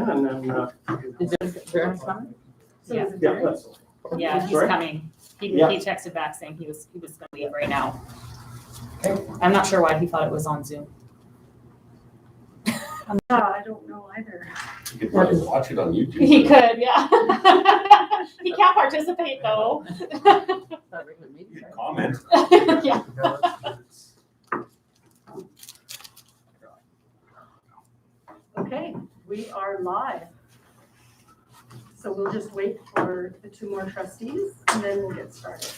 in and then, Is there coming? Yeah. yeah, that's. Yeah, he's Sorry? coming. He Yeah. texted back saying he was gonna leave right now. Okay. I'm not sure why he thought it was on Zoom. I don't know either. You could probably watch it on YouTube. He could, yeah. He can't participate though. Not regular meeting, You could right? comment. Yeah. Okay, we are live. So we'll just wait for the two more trustees and then we'll get started.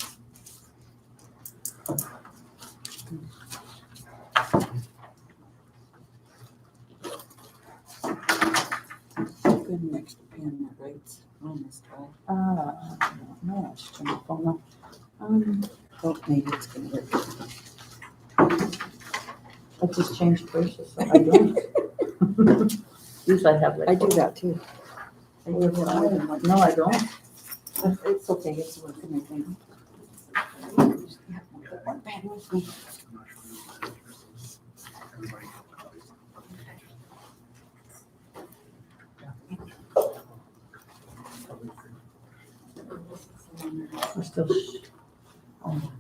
Good next pen that writes on this guy. No, I should turn my phone off. Oh, maybe it's gonna work. I just changed places, so I don't. Usually I have like. I do that too. No, I don't. It's okay, it's working, I think. One pen with me. We're still. Oh.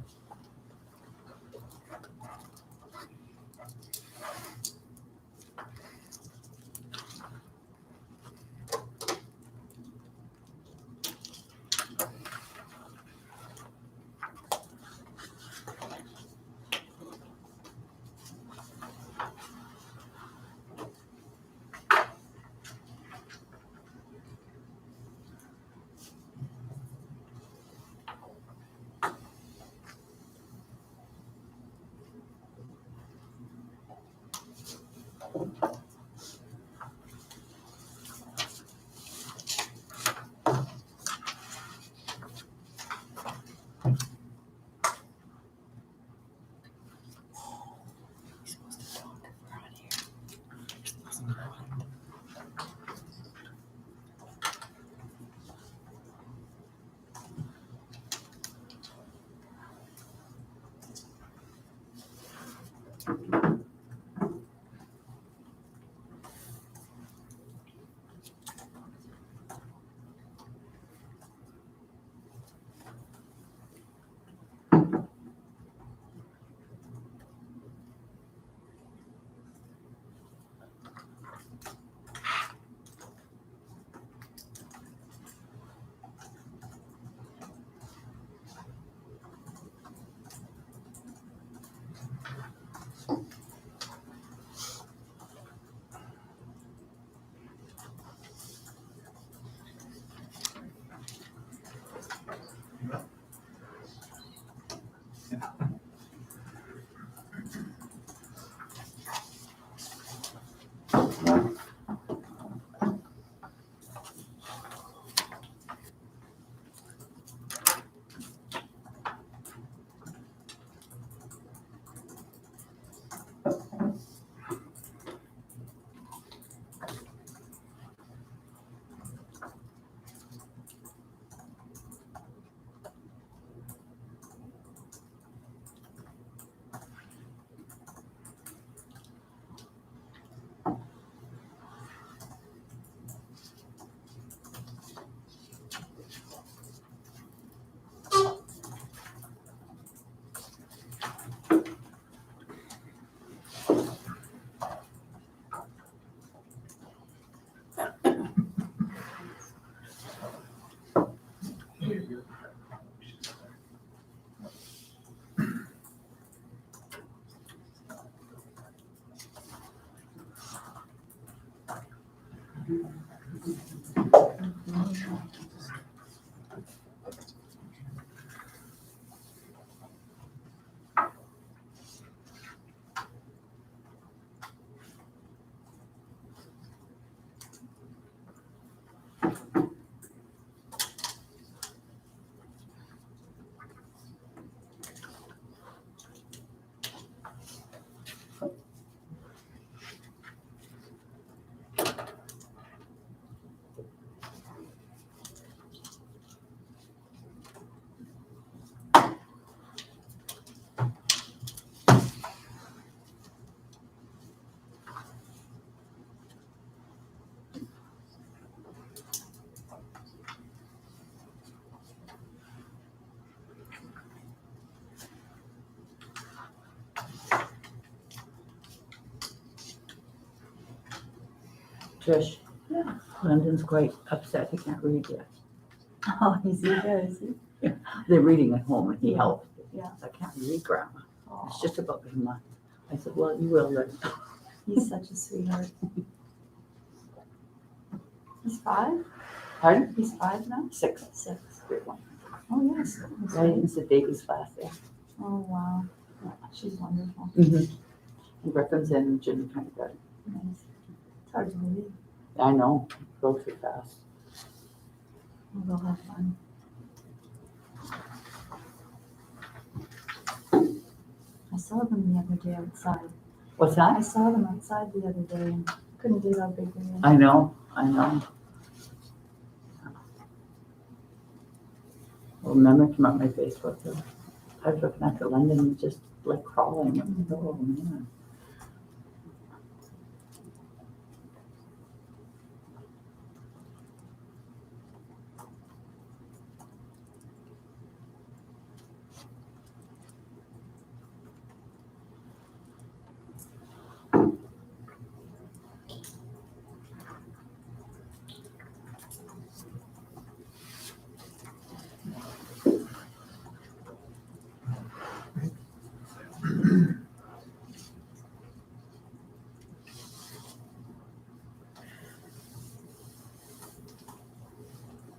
Trish. Yeah. London's quite upset. He can't read yet. Oh, he's good, is he? They're reading at home and he helps. Yeah. I can't read grammar. Oh, It's just about being month. I said, well, you will learn. he's such a sweetheart. He's 5? Pardon? He's 5 now? 6. 6. Grade 1. Oh, yes. That's Right, right. it's the Davies class there. Oh, wow. She's wonderful. Mm-hmm. And Griffin's in junior kindergarten. Nice. It's hard to believe. I know, goes too fast. We'll have fun. I saw them the other day outside. What's I that? saw them outside the other day and couldn't believe how big they were. I know. Well, remember came up my Facebook. I was looking after London and just like crawling. Oh, man.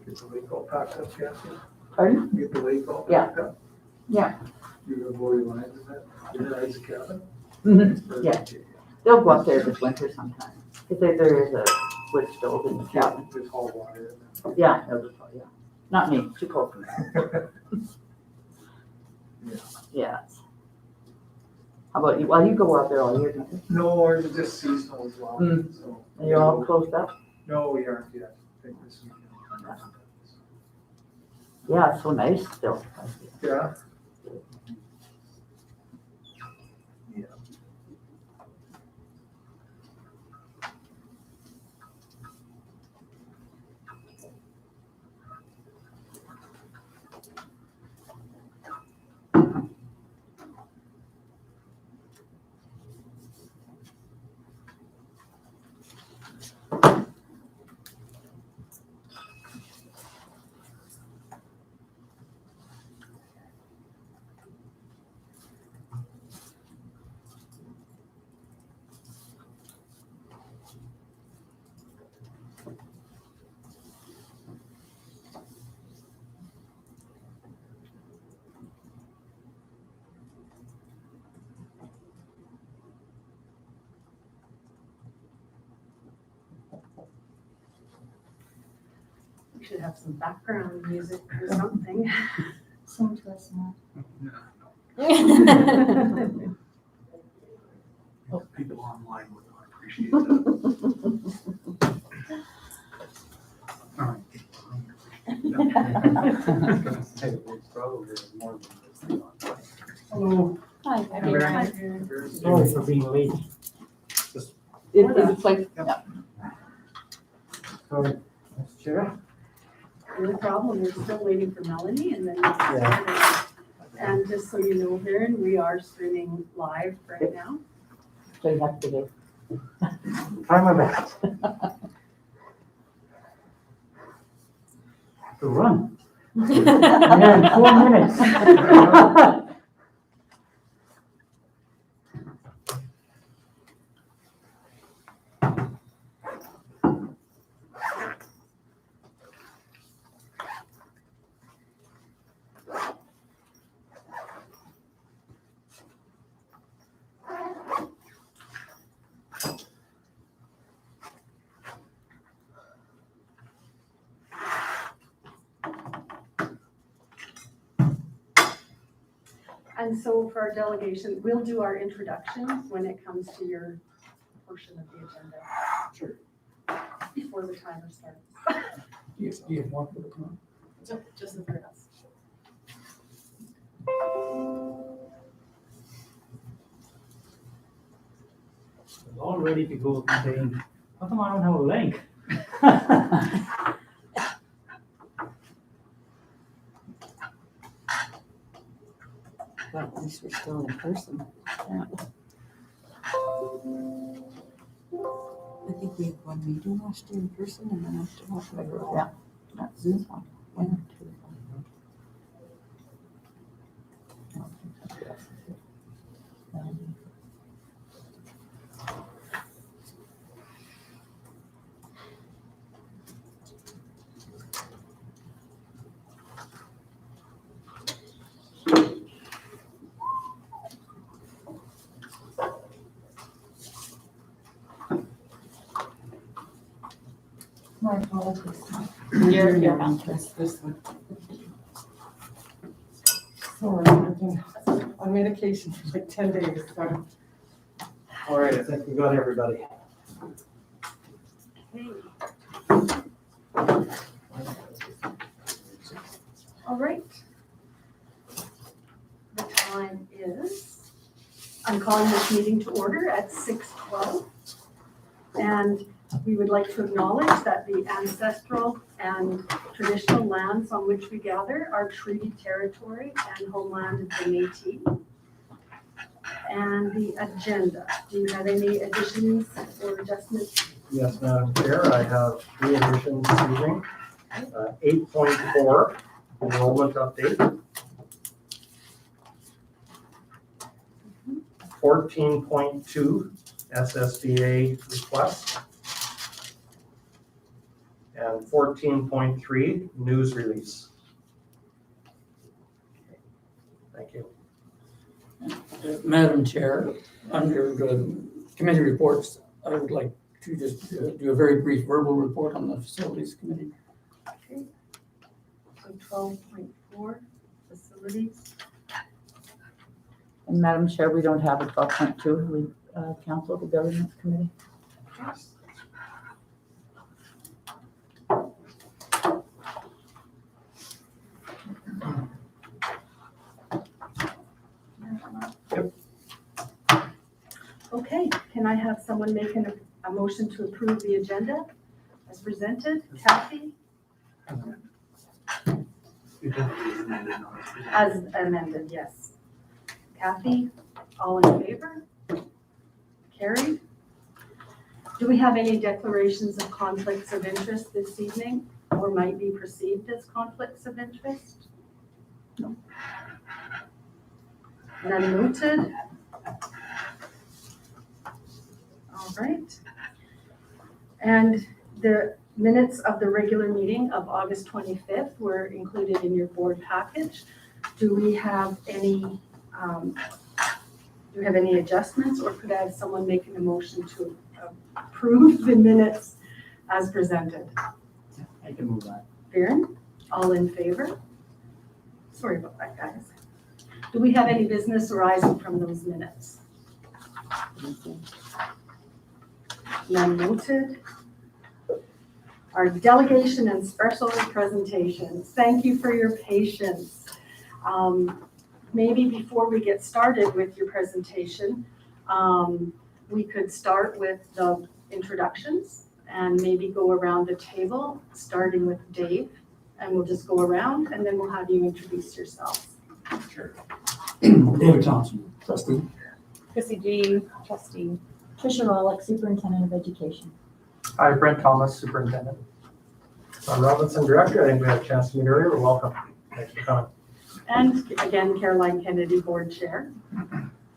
Get the lake all packed up, Kathy? Pardon? Get the lake all Yeah. packed up? Yeah. You're gonna blow your lines in that? In that ice cabin? Mhm. Yeah. They'll go up there this winter sometime. Because there is a wood stove in the cabin. There's hot water in Yeah, yeah. Not me, too cold for me. Yeah. Yeah. How about you? Well, you go out there all year, don't you? No, ours is just seasonal as well, Mm. so. And you're all closed up? No, we aren't yet. I think this weekend. Yeah, it's so nice still. Yeah. Yeah. We should have some background music or something. Sing to us now. People online would not appreciate that. All right. Hello. Hi, Very Sorry for being late. It's like, Sorry, Mr. Chair. No problem, we're still waiting for Melanie and then. And just so you know, Darren, we are streaming live right now. so you have to do. Try my best. To run. Yeah, in 4 minutes. And so for our delegation, we'll do our introductions when it comes to your portion of the agenda. Sure. Before the timer starts. Do you have one for the comment? Just the three of us. All ready to go saying, how come I don't have a link? Well, at least we're still in person. I think we have one meeting last year in person and then after that, yeah, that Zoom one. One or two. My apologies. You're on. This one. Sorry, I've been on medication for like 10 days, so. All right, I think we got everybody. All right. The time is, I'm calling this meeting to order at 6:12. And we would like to acknowledge that the ancestral and traditional lands on which we gather are treaty territory and homeland of the Métis. And the agenda, do you have any additions or adjustments? Yes, Madam Chair, I have 3 additions this evening. 8.4, enrollment update. 14.2, SSBA request. And 14.3, news release. Thank you. Madam Chair, under the committee reports, I would like to just do a very brief verbal report on the facilities committee. Okay. So 12.4, facilities. And Madam Chair, we don't have a 12.2, we council the governance committee. Okay, can I have someone make a motion to approve the agenda as presented? Kathy, as amended, yes. Kathy, all in favor? Carried. Do we have any declarations of conflicts of interest this evening or might be perceived as conflicts of interest? No. None noted. All right. And the minutes of the regular meeting of August 25th were included in your board package. Do we have any adjustments, or could I have someone making a motion to approve the minutes as presented? I can move that. Viren, all in favor? Sorry about that, guys. Do we have any business arising from those minutes? None noted. Our delegation and special presentations. Thank you for your patience. Maybe before we get started with your presentation, we could start with the introductions and maybe go around the table, starting with Dave, and we'll just go around and then we'll have you introduce yourselves. Sure. David Thompson, trustee. Chrissy G, trustee. Tricia Rollick, Superintendent of Education. Hi, Brent Thomas, Superintendent. I'm Robinson, Director. I think we had a chance to meet earlier. Welcome. Thanks for coming. And again, Caroline Kennedy, Board Chair.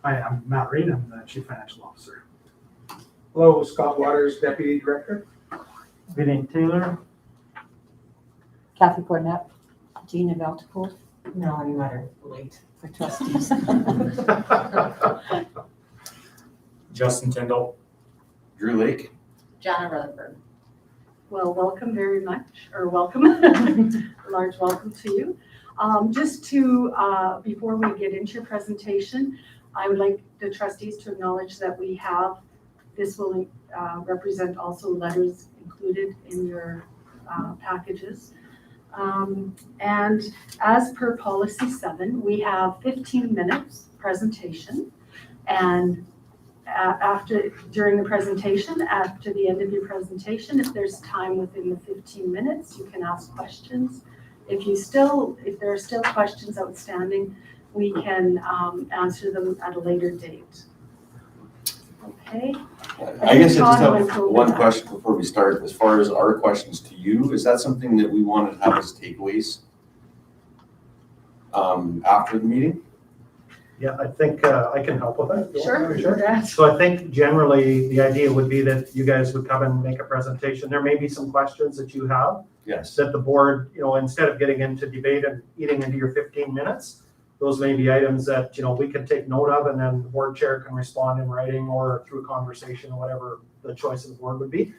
Hi, I'm Matt Reed. I'm the Chief Financial Officer. Hello, Scott Waters, Deputy Director. Vinnie Taylor. Kathy Cornett, Gina Velticold No, I'm not late. for trustees. Justin Tyndall. Drew Lake. Jana Rutherford. Well, welcome very much, or welcome, a large welcome to you. Just to, before we get into your presentation, I would like the trustees to acknowledge that we have, this will represent also letters included in your packages. And as per policy 7, we have 15 minutes presentation, and during the presentation, after the end of your presentation, if there's time within the 15 minutes, you can ask questions. If there are still questions outstanding, we can answer them at a later date. Okay, I guess I just Sean went have over one that. question before we start. As far as our questions to you, is that something that we want to have as takeaways after the meeting? Yeah, I think I can help with it. Sure, do that. So I think generally the idea would be that you guys would come and make a presentation. There may be some questions that you have Yes. that the board, instead of getting into debate and eating into your 15 minutes, those may be items that, we can take note of and then the board chair can respond in writing or through conversation or whatever the choice of the board would be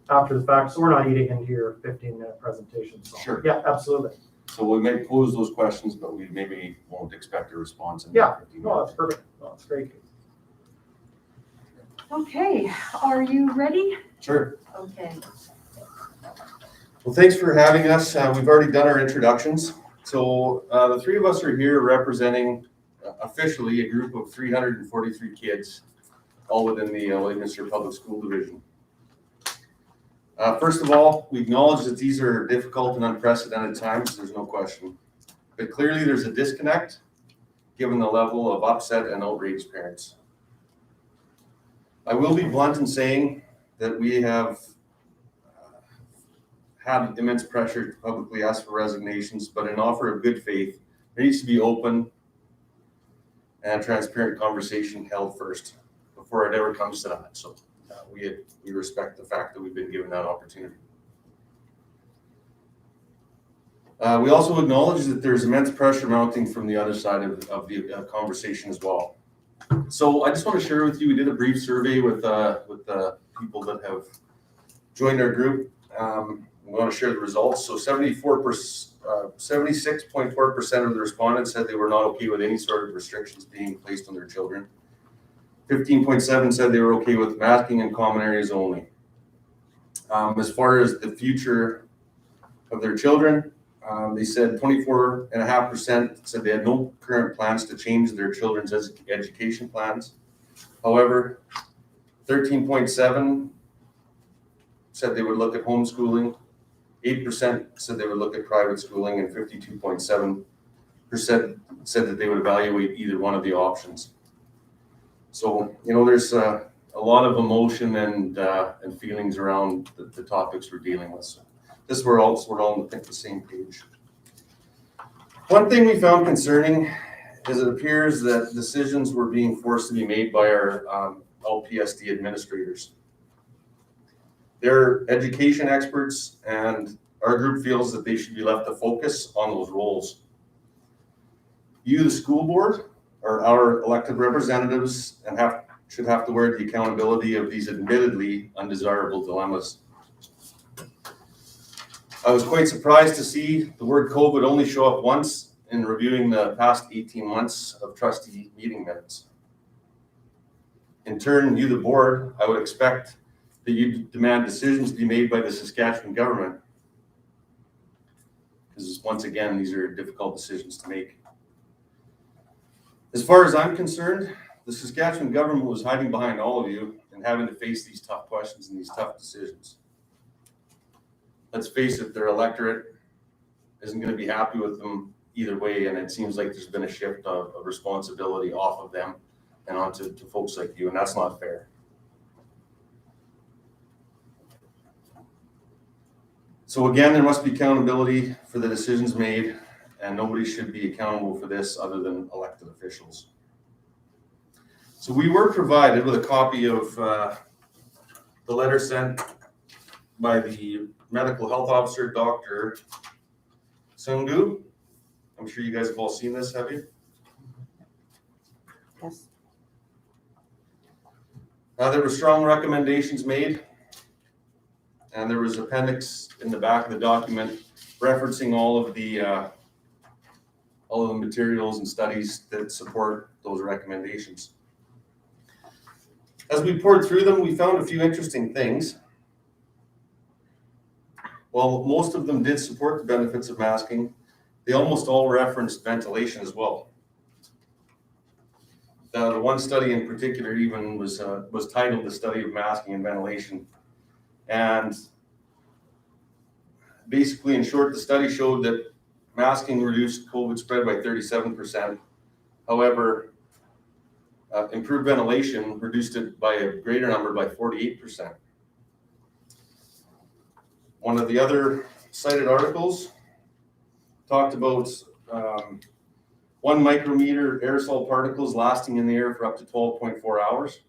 after the fact. So we're not eating into your 15-minute presentation. So, Sure. yeah, absolutely. So we may pose those questions, but we maybe won't expect a response in Yeah. 15 No, minutes. that's perfect. No, that's great. Okay, are you ready? Sure. Okay. Well, thanks for having us. We've already done our introductions. So the three of us are here representing officially a group of 343 kids, all within the Lloydminster Public School Division. First of all, we acknowledge that these are difficult and unprecedented times, there's no question. But clearly there's a disconnect given the level of upset and outraged parents. I will be blunt in saying that we have had immense pressure to publicly ask for resignations, but in offer of good faith, there needs to be open and transparent conversation held first before it ever comes to that. So we respect the fact that we've been given that opportunity. We also acknowledge that there's immense pressure mounting from the other side of the conversation as well. So I just want to share with you, we did a brief survey with the people that have joined our group. We want to share the results. So 76.4% of the respondents said they were not okay with any sort of restrictions being placed on their children. 15.7% said they were okay with masking in common areas only. As far as the future of their children, they said 24.5% said they had no current plans to change their children's education plans. However, 13.7% said they would look at homeschooling. 8% said they would look at private schooling, and 52.7% said that they would evaluate either one of the options. So, there's a lot of emotion and feelings around the topics we're dealing with. So this we're all on the same page. One thing we found concerning is it appears that decisions were being forced to be made by our LPSD administrators. They're education experts, and our group feels that they should be left to focus on those roles. You, the school board, are our elected representatives and should have to wear the accountability of these admittedly undesirable dilemmas. I was quite surprised to see the word COVID only show up once in reviewing the past 18 months of trustee meeting minutes. In turn, you, the board, I would expect that you demand decisions be made by the Saskatchewan government. Because once again, these are difficult decisions to make. As far as I'm concerned, the Saskatchewan government was hiding behind all of you and having to face these tough questions and these tough decisions. Let's face it, their electorate isn't going to be happy with them either way, and it seems like there's been a shift of responsibility off of them and onto folks like you, and that's not fair. So again, there must be accountability for the decisions made, and nobody should be accountable for this other than elected officials. So we were provided with a copy of the letter sent by the medical health officer, Dr. Sungu. I'm sure you guys have all seen this, have you? Yes. There were strong recommendations made, and there was appendix in the back of the document referencing all of the materials and studies that support those recommendations. As we poured through them, we found a few interesting things. While most of them did support the benefits of masking, they almost all referenced ventilation as well. The one study in particular even was titled "The Study of Masking and Ventilation," and basically, in short, the study showed that masking reduced COVID spread by 37%. However, Improved ventilation reduced it by a greater number by 48%. One of the other cited articles talked about 1 micrometer aerosol particles lasting in the air for up to 12.4 hours.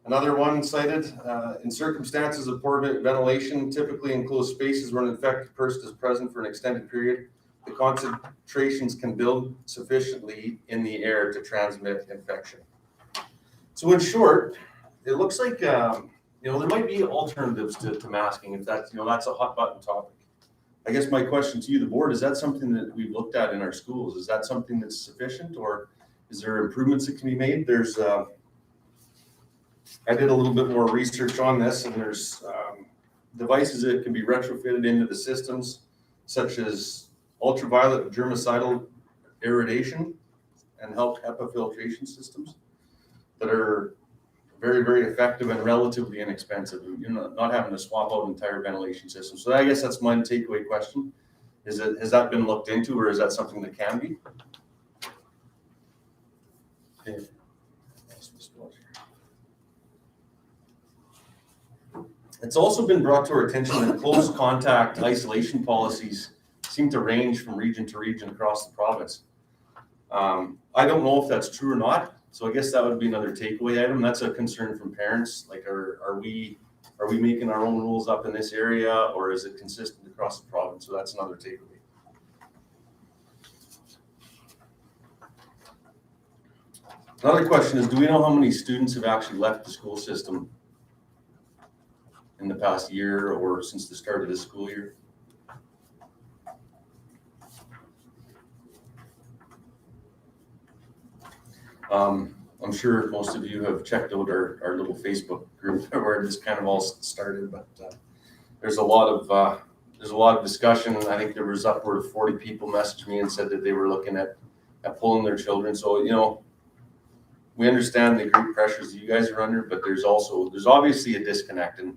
Another one cited, in circumstances of poor ventilation, typically enclosed spaces where an infected person is present for an extended period, the concentrations can build sufficiently in the air to transmit infection. So in short, it looks like, there might be alternatives to masking if that's, that's a hot button topic. I guess my question to you, the board, is that something that we've looked at in our schools? Is that something that's sufficient, or is there improvements that can be made? There's, I did a little bit more research on this, and there's devices that can be retrofitted into the systems, such as ultraviolet germicidal irradiation and HEPA filtration systems that are very, very effective and relatively inexpensive. Not having to swap out entire ventilation systems. So I guess that's my takeaway question. Has that been looked into, or is that something that can be? Okay. It's also been brought to our attention that close contact isolation policies seem to range from region to region across the province. I don't know if that's true or not, so I guess that would be another takeaway item. That's a concern from parents. Like, are we making our own rules up in this area, or is it consistent across the province? So that's another takeaway. Another question is, do we know how many students have actually left the school system in the past year or since the start of this school year? I'm sure most of you have checked out our little Facebook group where this kind of all started, but there's a lot of discussion. I think there was upward of 40 people messaged me and said that they were looking at pulling their children. So, we understand the great pressures that you guys are under, but there's obviously a disconnect. And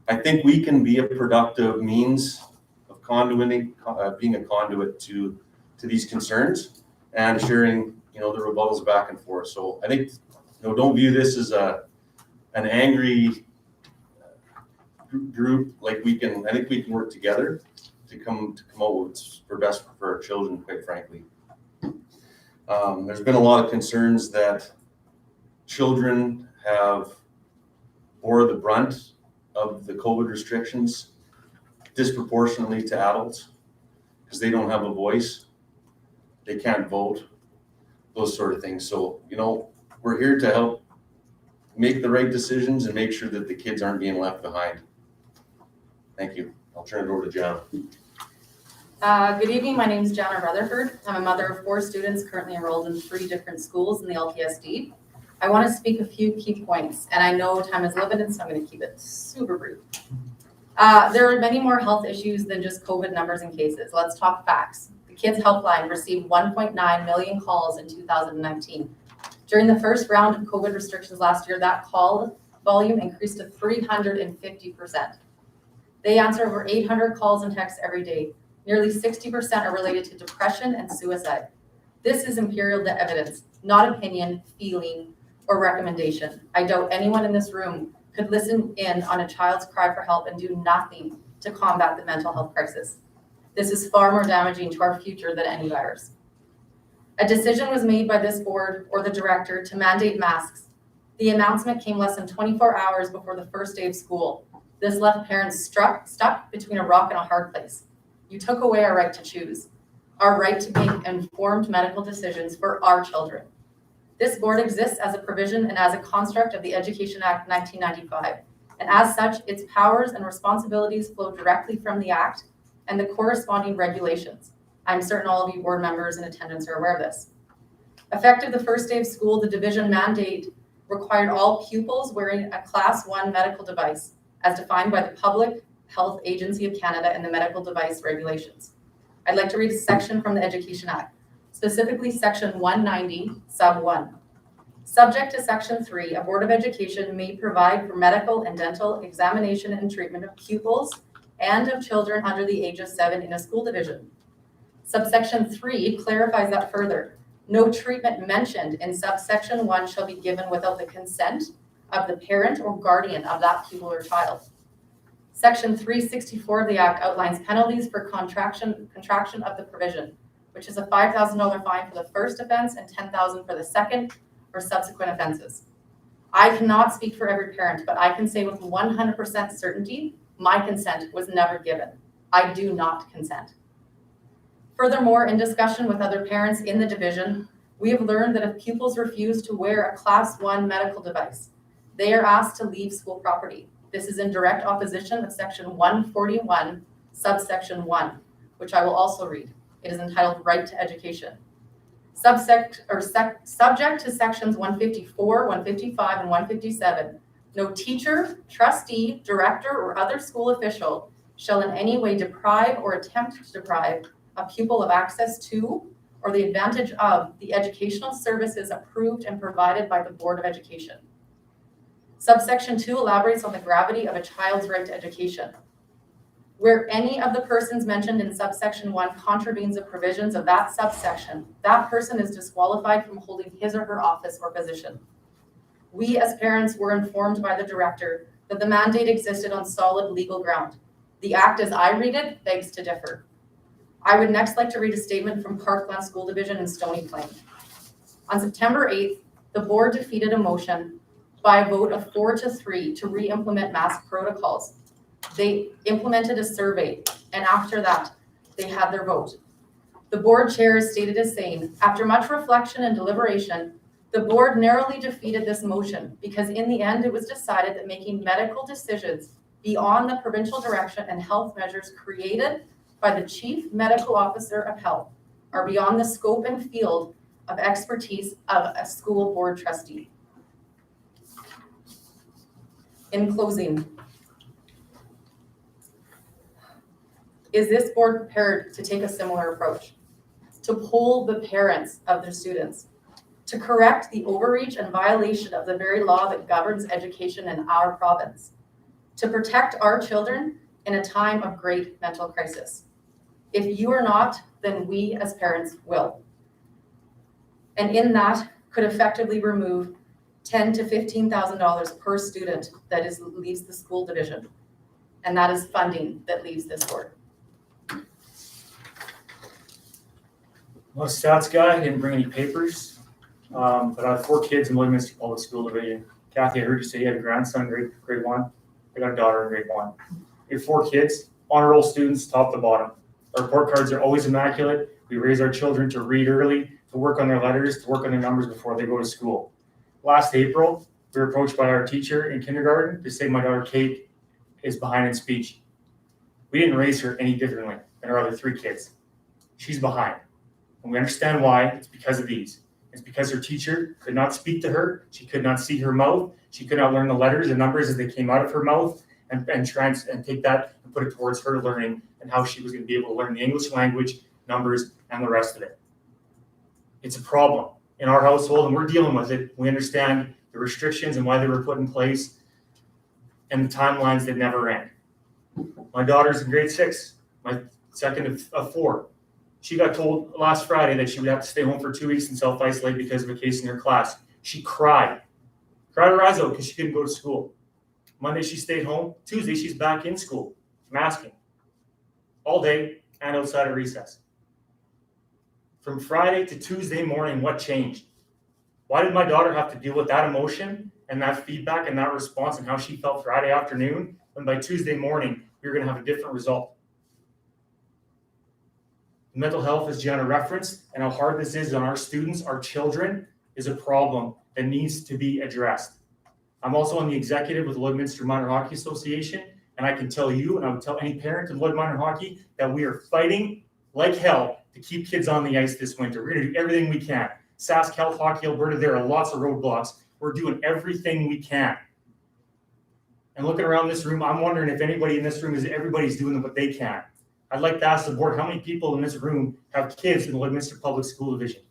I think we can be a productive means of conduiting, being a conduit to these concerns and sharing, the rebuttals back and forth. So I think, don't view this as an angry group. Like, I think we can work together to come out with what's best for our children, quite frankly. There's been a lot of concerns that children have bore the brunt of the COVID restrictions disproportionately to adults because they don't have a voice, they can't vote, those sort of things. So, we're here to help make the right decisions and make sure that the kids aren't being left behind. Thank you. I'll turn it over to Jana. Good evening. My name is Jana Rutherford. I'm a mother of 4 students currently enrolled in 3 different schools in the LPSD. I want to speak a few key points, and I know time is limited, so I'm going to keep it super brief. There are many more health issues than just COVID numbers and cases. Let's talk facts. The Kids Helpline received 1.9 million calls in 2019. During the first round of COVID restrictions last year, that call volume increased to 350%. They answer over 800 calls and texts every day. Nearly 60% are related to depression and suicide. This is empirical evidence, not opinion, feeling, or recommendation. I doubt anyone in this room could listen in on a child's cry for help and do nothing to combat the mental health crisis. This is far more damaging to our future than any virus. A decision was made by this board or the director to mandate masks. The announcement came less than 24 hours before the first day of school. This left parents stuck between a rock and a hard place. You took away our right to choose, our right to make informed medical decisions for our children. This board exists as a provision and as a construct of the Education Act 1995, and as such, its powers and responsibilities flow directly from the Act and the corresponding regulations. I'm certain all of you board members in attendance are aware of this. Effective the first day of school, the division mandate required all pupils wearing a Class 1 medical device as defined by the Public Health Agency of Canada and the Medical Device Regulations. I'd like to read a section from the Education Act, specifically Section 190, Sub 1. Subject to Section 3, a Board of Education may provide for medical and dental examination and treatment of pupils and of children under the age of 7 in a school division. Subsection 3 clarifies that further. No treatment mentioned in subsection 1 shall be given without the consent of the parent or guardian of that pupil or child. Section 364 of the Act outlines penalties for contraction of the provision, which is a $5,000 fine for the first offense and $10,000 for the second or subsequent offenses. I cannot speak for every parent, but I can say with 100% certainty, my consent was never given. I do not consent. Furthermore, in discussion with other parents in the division, we have learned that if pupils refuse to wear a Class 1 medical device, they are asked to leave school property. This is in direct opposition of Section 141, subsection 1, which I will also read. It is entitled Right to Education. Subject to Sections 154, 155, and 157, no teacher, trustee, director, or other school official shall in any way deprive or attempt to deprive a pupil of access to or the advantage of the educational services approved and provided by the Board of Education. Subsection 2 elaborates on the gravity of a child's right to education. Where any of the persons mentioned in subsection 1 contravenes the provisions of that subsection, that person is disqualified from holding his or her office or position. We as parents were informed by the director that the mandate existed on solid legal ground. The Act as I read it begs to differ. I would next like to read a statement from Parkland School Division in Stony Plain. On September 8th, the board defeated a motion by a vote of 4-3 to re-implement mask protocols. They implemented a survey, and after that, they had their vote. The board chair is stated as saying, after much reflection and deliberation, the board narrowly defeated this motion because in the end, it was decided that making medical decisions beyond the provincial direction and health measures created by the Chief Medical Officer of Health are beyond the scope and field of expertise of a school board trustee. In closing, is this board prepared to take a similar approach? To poll the parents of their students, to correct the overreach and violation of the very law that governs education in our province, to protect our children in a time of great mental crisis? If you are not, then we as parents will. And in that could effectively remove $10,000 to $15,000 per student that leaves the school division. And that is funding that leaves this board. I'm a stats guy, I didn't bring any papers, but I have 4 kids in Williams Public School Division. Kathy, I heard you say you had a grandson in grade 1. I got a daughter in grade 1. We have 4 kids, honor roll students, top to bottom. Our report cards are always immaculate. We raise our children to read early, to work on their letters, to work on their numbers before they go to school. Last April, we were approached by our teacher in kindergarten to say my daughter Kate is behind in speech. We didn't raise her any differently than our other 3 kids. She's behind. And we understand why. It's because of these. It's because her teacher could not speak to her. She could not see her mouth. She could not learn the letters and numbers as they came out of her mouth and take that and put it towards her learning and how she was going to be able to learn the English language, numbers, and the rest of it. It's a problem in our household, and we're dealing with it. We understand the restrictions and why they were put in place and the timelines that never end. My daughter's in grade 6, my second of 4. She got told last Friday that she would have to stay home for 2 weeks and self-isolate because of a case in her class. She cried her eyes out because she couldn't go to school. Monday, she stayed home. Tuesday, she's back in school, masking all day and outside of recess. From Friday to Tuesday morning, what changed? Why did my daughter have to deal with that emotion and that feedback and that response and how she felt Friday afternoon when by Tuesday morning, we were going to have a different result? Mental health, as Gianna referenced, and how hard this is on our students, our children, is a problem that needs to be addressed. I'm also on the executive with the Lloydminster Minor Hockey Association, and I can tell you, and I would tell any parent of Lloyd Minor Hockey, that we are fighting like hell to keep kids on the ice this winter. We're going to do everything we can. Sask Health Hockey Alberta, there are lots of roadblocks. We're doing everything we can. And looking around this room, I'm wondering if anybody in this room everybody's doing what they can. I'd like to ask the board, how many people in this room have kids in the Lloydminster Public School Division?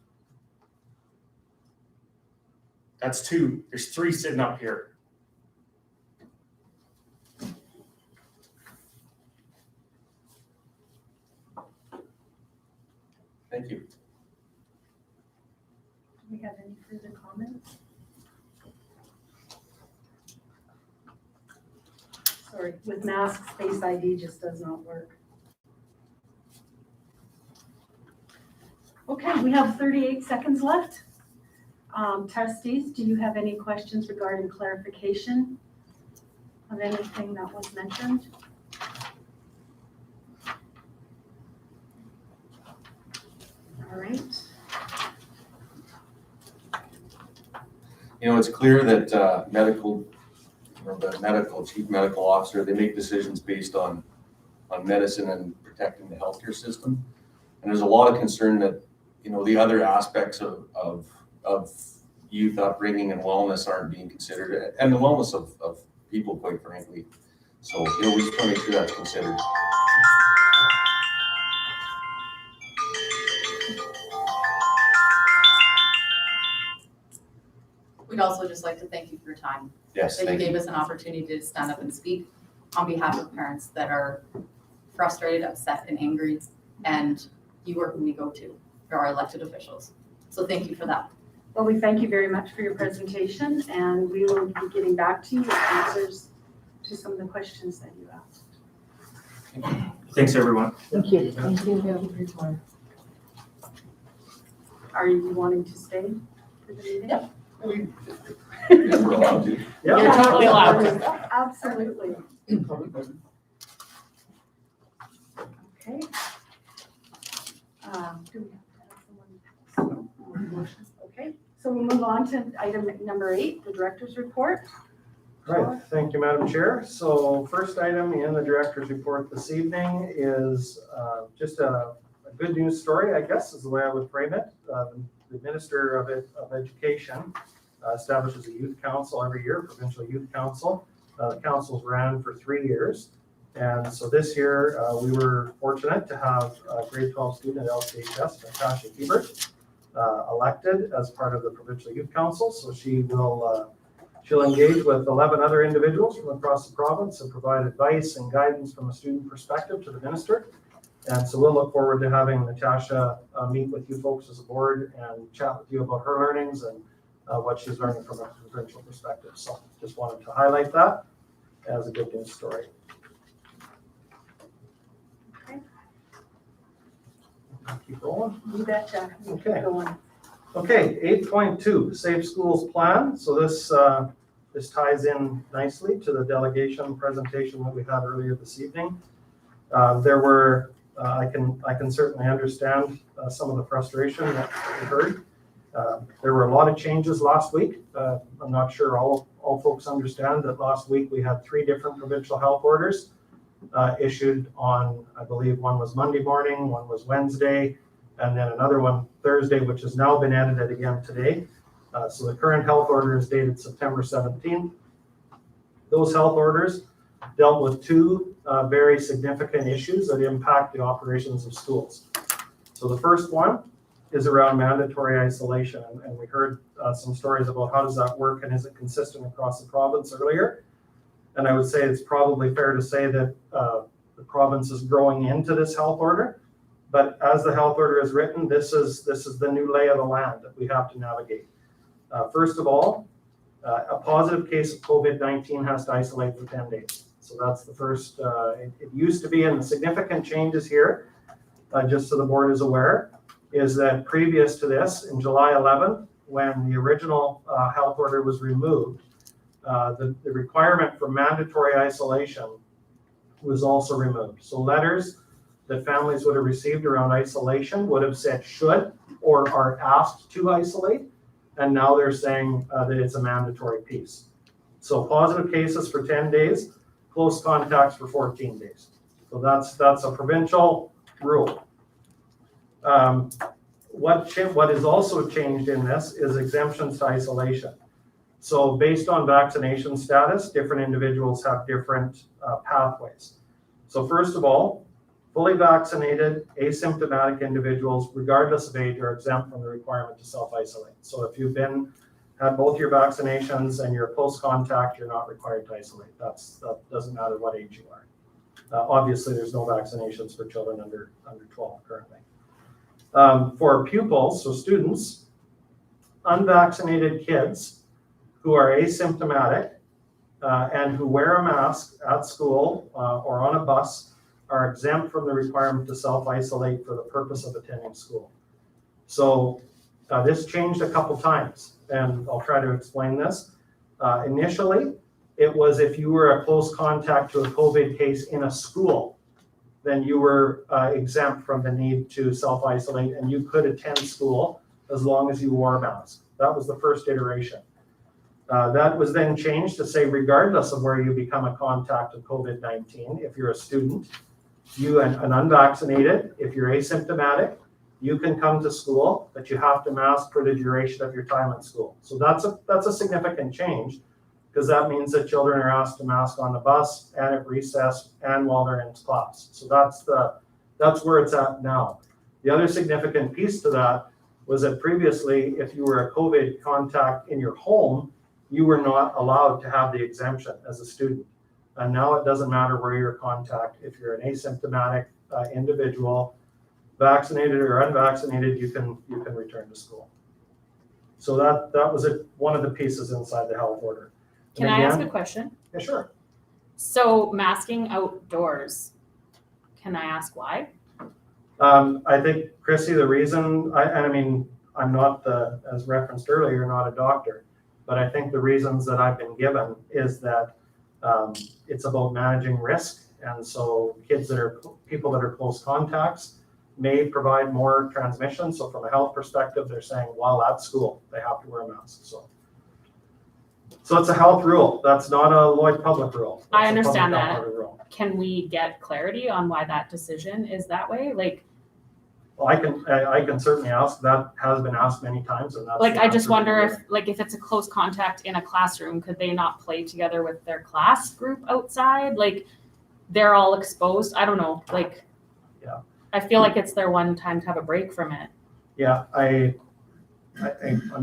That's 2. There's 3 sitting up here. Thank you. have any further comments? Sorry, with masks, Face ID just does not work. Okay, we have 38 seconds left. Trustees, do you have any questions regarding clarification of anything that was mentioned? All right. You know, it's clear that the chief medical officer, they make decisions based on medicine and protecting the healthcare system. And there's a lot of concern that, you know, the other aspects of youth upbringing and wellness aren't being considered, and the wellness of people, quite frankly. So, you know, we just want to make sure that's considered. We'd also just like to thank you for your time. Yes, That you thank you. gave us an opportunity to stand up and speak on behalf of parents that are frustrated, upset, and angry. And you are who we go to. You're our elected officials. So thank you for that. Well, we thank you very much for your presentation, and we will be getting back to you with answers to some of the questions that you asked. Thanks, everyone. Thank you. Thank you. Are you wanting to stay for the meeting? Yep. Yeah, we're allowed to. You're totally allowed to. Absolutely. Okay. Do we have someone? Okay, so we'll move on to item number 8, the director's report. Right, thank you, Madam Chair. So first item in the director's report this evening is just a good news story, I guess, is the way I would frame it. The Minister of Education establishes a youth council every year, Provincial Youth Council. The council's ran for 3 years. And so this year, we were fortunate to have a grade 12 student at LPSD, Natasha Hebert, elected as part of the Provincial Youth Council. So she'll engage with 11 other individuals from across the province and provide advice and guidance from a student perspective to the minister. And so we'll look forward to having Natasha meet with you folks as a board and chat with you about her learnings and what she's learning from a provincial perspective. So just wanted to highlight that as a good news story. Okay. Keep going. You betcha. Keep Okay. going. Okay, 8.2, Safe Schools Plan. So this ties in nicely to the delegation presentation that we had earlier this evening. There were, I can certainly understand some of the frustration that we heard. There were a lot of changes last week. I'm not sure all folks understand that last week we had 3 different provincial health orders issued on, I believe one was Monday morning, one was Wednesday, and then another one Thursday, which has now been edited again today. So the current health order is dated September 17th. Those health orders dealt with 2 very significant issues that impact the operations of schools. So the first one is around mandatory isolation, and we heard some stories about how does that work and is it consistent across the province earlier. And I would say it's probably fair to say that the province is growing into this health order. But as the health order is written, this is the new lay of the land that we have to navigate. First of all, a positive case of COVID-19 has to isolate for 10 days. So that's the first, it used to be, and the significant changes here, just so the board is aware, is that previous to this, in July 11th, when the original health order was removed, the requirement for mandatory isolation was also removed. So letters that families would have received around isolation would have said should or are asked to isolate. And now they're saying that it's a mandatory piece. So positive cases for 10 days, close contacts for 14 days. So that's a provincial rule. What is also changed in this is exemptions to isolation. So based on vaccination status, different individuals have different pathways. So first of all, fully vaccinated, asymptomatic individuals, regardless of age, are exempt from the requirement to self-isolate. So if you've had both your vaccinations and you're a close contact, you're not required to isolate. That doesn't matter what age you are. Obviously, there's no vaccinations for children under 12 currently. For pupils, so students, unvaccinated kids who are asymptomatic and who wear a mask at school or on a bus are exempt from the requirement to self-isolate for the purpose of attending school. So this changed a couple times, and I'll try to explain this. Initially, it was if you were a close contact to a COVID case in a school, then you were exempt from the need to self-isolate, and you could attend school as long as you wore a mask. That was the first iteration. That was then changed to say, regardless of where you become a contact of COVID-19, if you're a student, you and an unvaccinated, if you're asymptomatic, you can come to school, but you have to mask for the duration of your time at school. So that's a significant change, because that means that children are asked to mask on the bus and at recess and while they're in class. So that's where it's at now. The other significant piece to that was that previously, if you were a COVID contact in your home, you were not allowed to have the exemption as a student. And now it doesn't matter where you're a contact. If you're an asymptomatic individual, vaccinated or unvaccinated, you can return to school. So that was one of the pieces inside the health order. Can I ask a question? Yeah, sure. So masking outdoors, can I ask why? I think, Chrissy, the reason, I'm not as referenced earlier, not a doctor, but I think the reasons that I've been given is that it's about managing risk. And so people that are close contacts may provide more transmission. So from a health perspective, they're saying while at school, they have to wear a mask. So it's a health rule. That's not a Lloyd public rule. That's I understand a public that. health order rule. Can we get clarity on why that decision is that way? Well, I can certainly ask. That has been asked many times, and that's I just wonder if it's a close contact in a classroom, could they not play together with their class group outside? They're all exposed. I don't know. Yeah. I feel like it's their one time to have a break from it. Yeah, I'm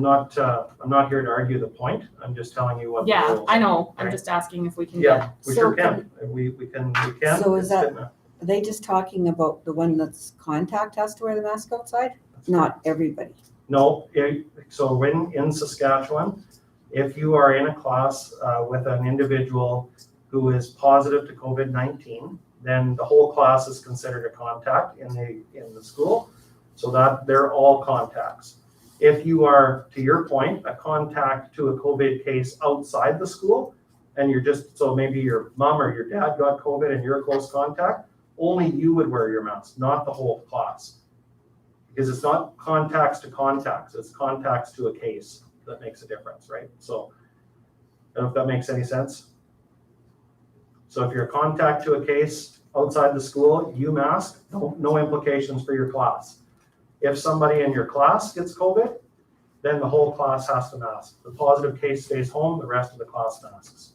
not here to argue the point. I'm just telling you what. Yeah, the rules I are, know. I'm right? just asking if we can Yeah, we So sure can. We can. So is It's that- been Are they just talking about the one that's contact has to wear the mask outside? Not everybody. No, so when in Saskatchewan, if you are in a class with an individual who is positive to COVID-19, then the whole class is considered a contact in the school, so that they're all contacts. If you are, to your point, a contact to a COVID case outside the school, and so maybe your mom or your dad got COVID and you're a close contact, only you would wear your mask, not the whole class. Because it's not contacts to contacts, it's contacts to a case that makes a difference, right? So I don't know if that makes any sense. So if you're a contact to a case outside the school, you mask, no implications for your class. If somebody in your class gets COVID, then the whole class has to mask. The positive case stays home, the rest of the class masks.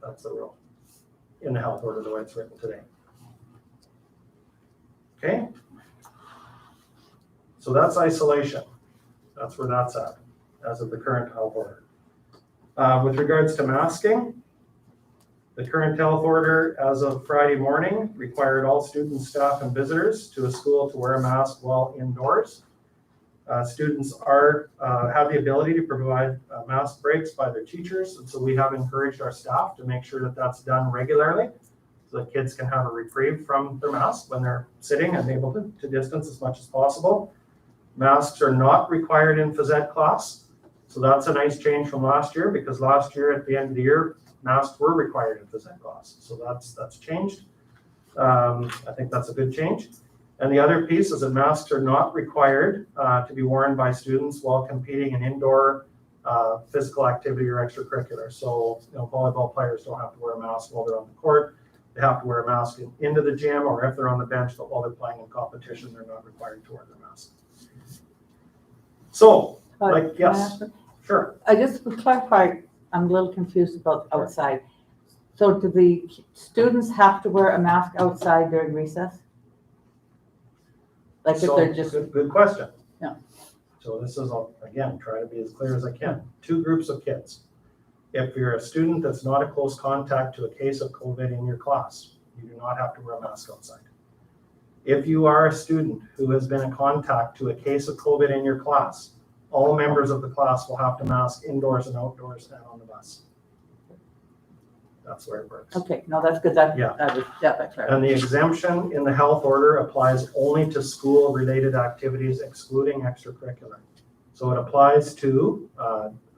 That's the rule in the health order the way it's written today. Okay? So that's isolation. That's where that's at, as of the current health order. With regards to masking, the current health order as of Friday morning required all students, staff, and visitors to a school to wear a mask while indoors. Students have the ability to provide mask breaks by their teachers, and so we have encouraged our staff to make sure that that's done regularly so that kids can have a reprieve from their mask when they're sitting and able to distance as much as possible. Masks are not required in phys ed class, so that's a nice change from last year, because last year at the end of the year, masks were required in phys ed class, so that's changed. I think that's a good change. And the other piece is that masks are not required to be worn by students while competing in indoor physical activity or extracurricular. So, volleyball players don't have to wear a mask while they're on the court. They have to wear a mask into the gym, or if they're on the bench, but while they're playing in competition, they're not required to wear their mask. So, yes, sure. I just to clarify, I'm a little confused about outside. So do the students have to wear a mask outside during recess? If they're just. Good question. Yeah. So this is, again, try to be as clear as I can. Two groups of kids. If you're a student that's not a close contact to a case of COVID in your class, you do not have to wear a mask outside. If you are a student who has been in contact to a case of COVID in your class, all members of the class will have to mask indoors and outdoors and on the bus. That's where it works. Okay, no, that's good, that, Yeah. that's right. And the exemption in the health order applies only to school-related activities excluding extracurricular. So it applies to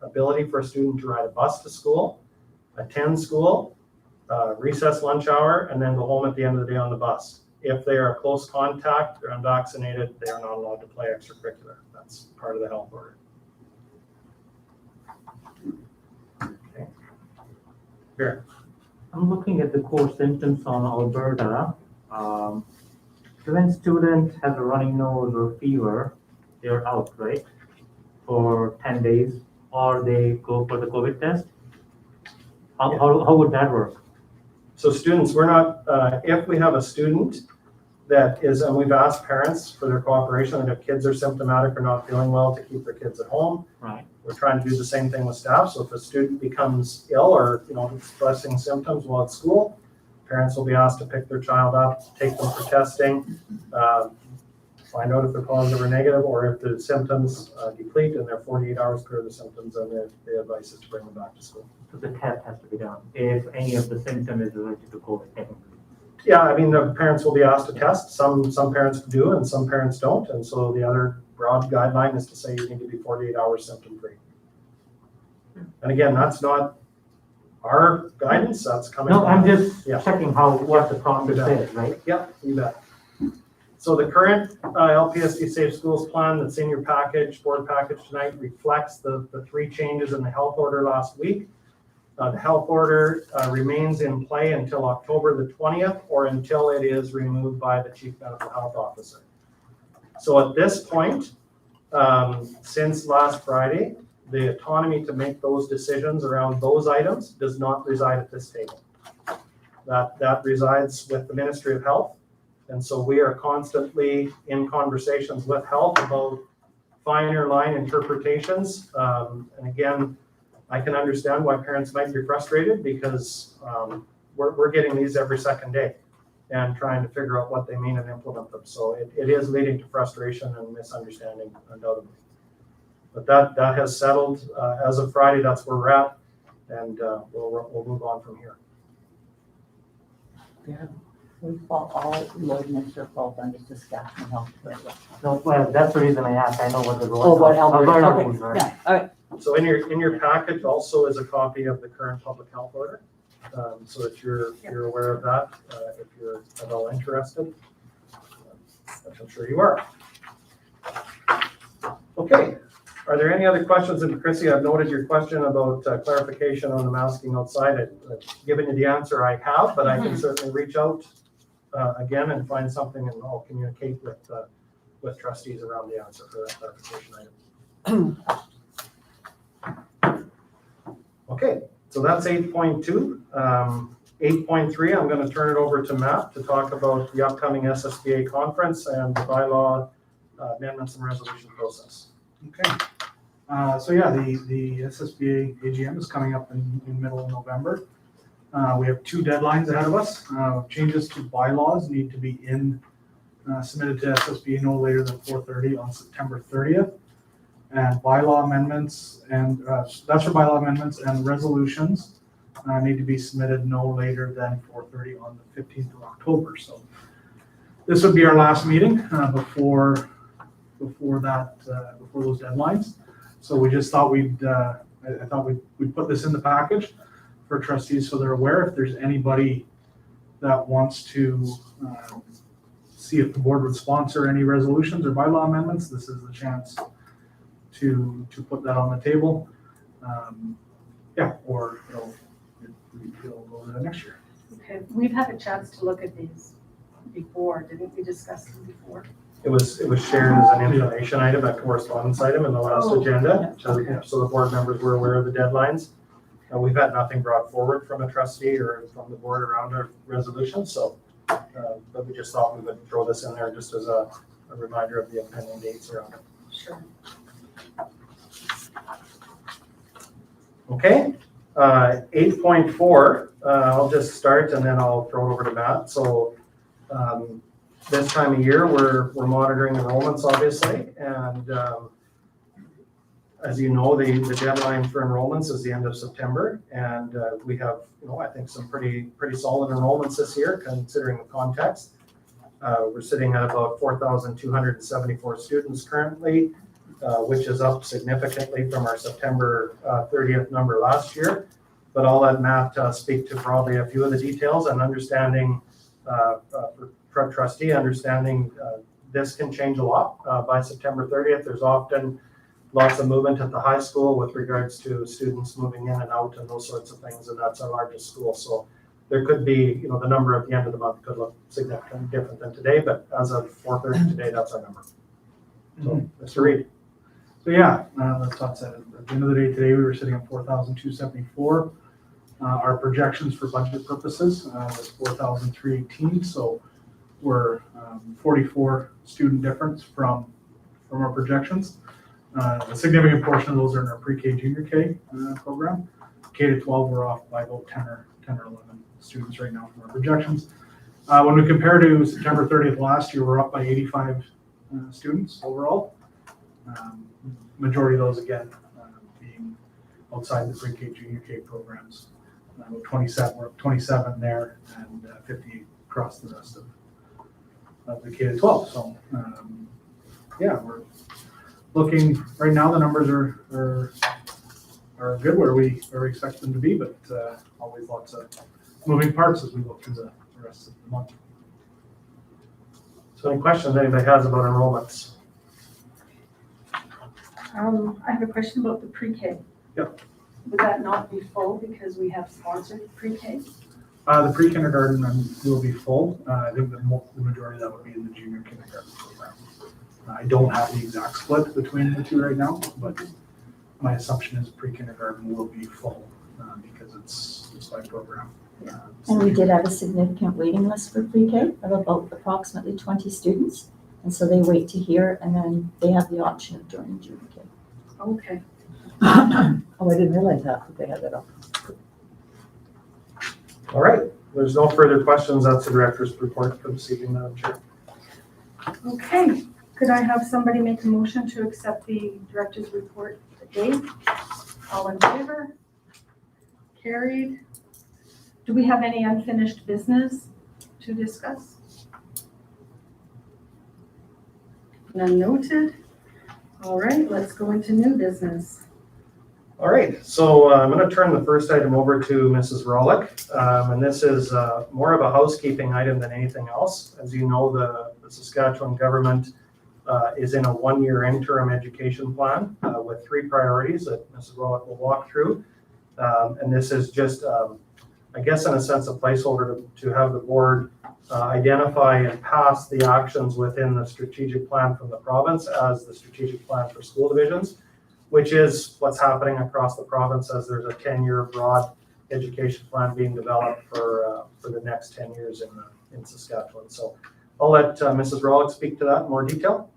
ability for a student to ride a bus to school, attend school, recess lunch hour, and then go home at the end of the day on the bus. If they are a close contact or unvaccinated, they are not allowed to play extracurricular. That's part of the health order. Okay. Here. I'm looking at the core symptoms on Alberta. So when student has a running nose or fever, they're out, right? For 10 days, or they go for the COVID test. How would that work? So students, we're not, if we have a student that is, and we've asked parents for their cooperation, that if kids are symptomatic or not feeling well, to keep their kids at home. Right. We're trying to do the same thing with staff. So if a student becomes ill or, expressing symptoms while at school, parents will be asked to pick their child up, take them for testing, find out if they're positive or negative, or if the symptoms deplete and they're 48 hours clear of the symptoms, and the advice is to bring them back to school. So the test has to be done if any of the symptom is related to COVID technically. Yeah, I mean, the parents will be asked to test. Some parents do and some parents don't. And so the other broad guideline is to say you need to be 48 hours symptom free. And again, that's not our guidance, that's coming. No, I'm just Yeah. checking what the process You bet. is, right? Yep, you bet. So the current LPSD Safe Schools plan that's in your package, board package tonight, reflects the 3 changes in the health order last week. The health order remains in play until October the 20th or until it is removed by the Chief Medical Health Officer. So at this point, since last Friday, the autonomy to make those decisions around those items does not reside at this table. That resides with the Ministry of Health. And so we are constantly in conversations with health about finer line interpretations. And again, I can understand why parents might be frustrated because we're getting these every second day and trying to figure out what they mean and implement them. So it is leading to frustration and misunderstanding, undoubtedly. But that has settled as of Friday. That's where we're at, and we'll move on from here. Yeah, we fall, all Lloydminster falls under Saskatchewan Health. No, well, that's the reason I asked. I know what the role. Oh, what Alberta, Alberta okay, rules are. yeah, all right. So in your package also is a copy of the current public health order, so that you're aware of that if you're at all interested, which I'm sure you are. Okay, are there any other questions? And Chrissy, I've noted your question about clarification on the masking outside. I've given you the answer I have, but I can certainly reach out again and find something, and I'll communicate with trustees around the answer for that clarification item. Okay, so that's 8.2. 8.3, I'm going to turn it over to Matt to talk about the upcoming SSBA conference and the bylaw amendments and resolution process. Okay. So yeah, the SSBA AGM is coming up in middle of November. We have 2 deadlines ahead of us. Changes to bylaws need to be submitted to SSBA no later than 4:30 on September 30th. And bylaw amendments, and that's for bylaw amendments, and resolutions need to be submitted no later than 4:30 on the 15th of October. So this would be our last meeting before those deadlines. So we just thought I thought we'd put this in the package for trustees so they're aware. If there's anybody that wants to see if the board would sponsor any resolutions or bylaw amendments, this is the chance to put that on the table. Or it'll go to the next year. Okay, we've had a chance to look at these before, didn't we discuss them before? It was shared as an information item, a correspondence item in the last agenda, so the board members were aware of the deadlines. We've had nothing brought forward from a trustee or from the board around our resolution, so but we just thought we would throw this in there just as a reminder of the impending dates around it. Sure. Okay, 8.4, I'll just start and then I'll throw it over to Matt. So this time of year, we're monitoring enrollments, obviously, and as you know, the deadline for enrollments is the end of September, and we have, I think some pretty solid enrollments this year, considering the context. We're sitting at about 4,274 students currently, which is up significantly from our September 30th number last year. But I'll let Matt speak to probably a few of the details and understanding, for trustee, understanding this can change a lot by September 30th. There's often lots of movement at the high school with regards to students moving in and out and those sorts of things, and that's our largest school. So there could be, the number at the end of the month could look significantly different than today, but as of 4:30 today, that's our number. So, Mr. Reed. So yeah, that's what I said. At the end of the day today, we were sitting at 4,274. Our projections for budget purposes was 4,318. So we're 44 student difference from our projections. A significant portion of those are in our pre-K junior K program. K to 12, we're off by about 10 or 11 students right now from our projections. When we compare to September 30th last year, we're up by 85 students overall. Majority of those, again, being outside the pre-K junior K programs. 27, we're up 27 there, and 50 across the rest of the K to 12. So, yeah, we're looking right now. The numbers are good where we expect them to be, but always lots of moving parts as we go through the rest of the month. So any questions anybody has about enrollments? I have a question about the pre-K. Yep. Would that not be full because we have sponsored pre-K? The pre-kindergarten will be full. I think the majority of that would be in the junior kindergarten program. I don't have the exact split between the two right now, but my assumption is pre-kindergarten will be full because it's by program. And we did have a significant waiting list for pre-K of about approximately 20 students. And so they wait to hear, and then they have the option of joining junior K. Okay. Oh, I didn't realize that they had that up. All right, there's no further questions. That's the director's report for this evening, Madam Chair. Okay. Could I have somebody make a motion to accept the director's report today? All in favor? Carried. Do we have any unfinished business to discuss? None noted. All right, let's go into new business. All right, so I'm going to turn the first item over to Mrs. Rawlick, and this is more of a housekeeping item than anything else. As you know, the Saskatchewan government is in a one-year interim education plan with 3 priorities that Mrs. Rawlick will walk through. And this is just, I guess in a sense, a placeholder to have the board identify and pass the actions within the strategic plan from the province as the strategic plan for school divisions, which is what's happening across the province as there's a 10-year broad education plan being developed for the next 10 years in Saskatchewan. So I'll let Mrs. Rawlick speak to that in more detail.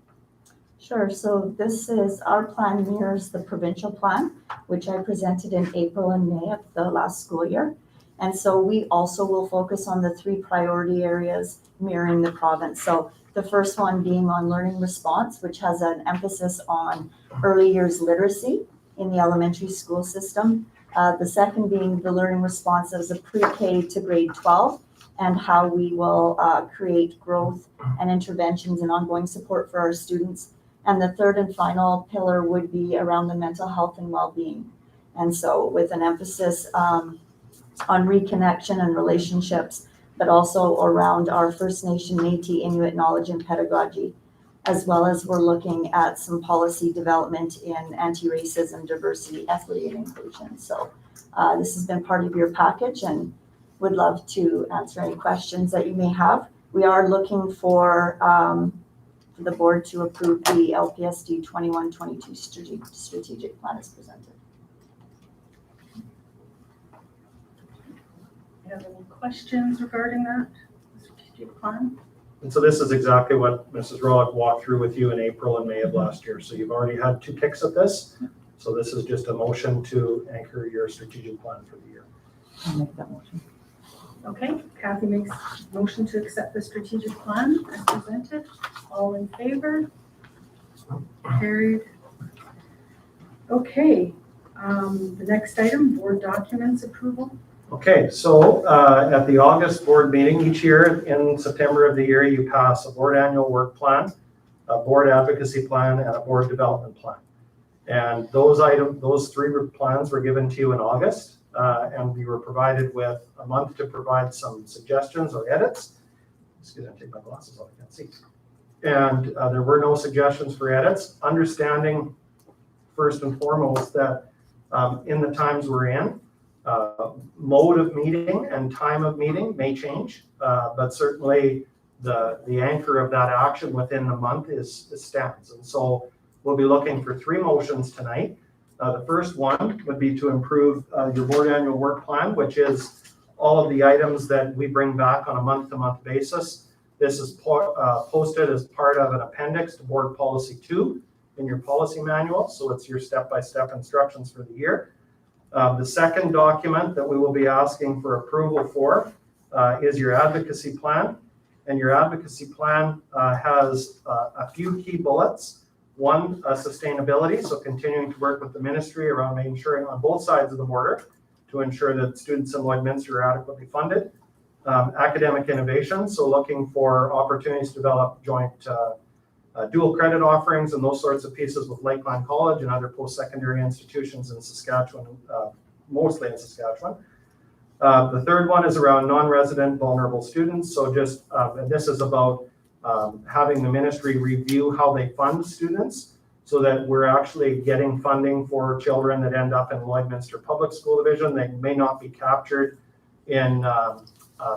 Sure. So this is our plan mirrors the provincial plan, which I presented in April and May of the last school year. And so we also will focus on the 3 priority areas mirroring the province. So the first one being on learning response, which has an emphasis on early years literacy in the elementary school system. The second being the learning response as a pre-K to grade 12 and how we will create growth and interventions and ongoing support for our students. And the third and final pillar would be around the mental health and well-being. And so with an emphasis on reconnection and relationships, but also around our First Nation, Métis, Inuit knowledge and pedagogy, as well as we're looking at some policy development in anti-racism, diversity, equity, and inclusion. So this has been part of your package and would love to answer any questions that you may have. We are looking for the board to approve the LPSD 21-22 strategic plan as presented. Do you have any questions regarding that strategic plan? And so this is exactly what Mrs. Rawlick walked through with you in April and May of last year. So you've already had 2 kicks at this. So this is just a motion to anchor your strategic plan for the year. I'll make that motion. Okay, Kathy makes motion to accept the strategic plan as presented. All in favor? Carried. Okay, the next item, board documents approval. Okay, so at the August board meeting, each year in September of the year, you pass a board annual work plan, a board advocacy plan, and a board development plan. And those three plans were given to you in August, and we were provided with a month to provide some suggestions or edits. Excuse me, I'll take my glasses off, I can't see. And there were no suggestions for edits, understanding first and foremost that in the times we're in, mode of meeting and time of meeting may change, but certainly the anchor of that action within the month stands. And so we'll be looking for three motions tonight. The first one would be to improve your board annual work plan, which is all of the items that we bring back on a month-to-month basis. This is posted as part of an appendix to Board Policy 2 in your policy manual, so it's your step-by-step instructions for the year. The second document that we will be asking for approval for is your advocacy plan. And your advocacy plan has a few key bullets. One, sustainability, so continuing to work with the ministry around making sure on both sides of the border to ensure that students in Lloydminster are adequately funded. Academic innovation, so looking for opportunities to develop joint dual credit offerings and those sorts of pieces with Lakeland College and other post-secondary institutions in Saskatchewan, mostly in Saskatchewan. The third one is around non-resident vulnerable students. So just, and this is about having the ministry review how they fund students so that we're actually getting funding for children that end up in Lloydminster Public School Division. They may not be captured in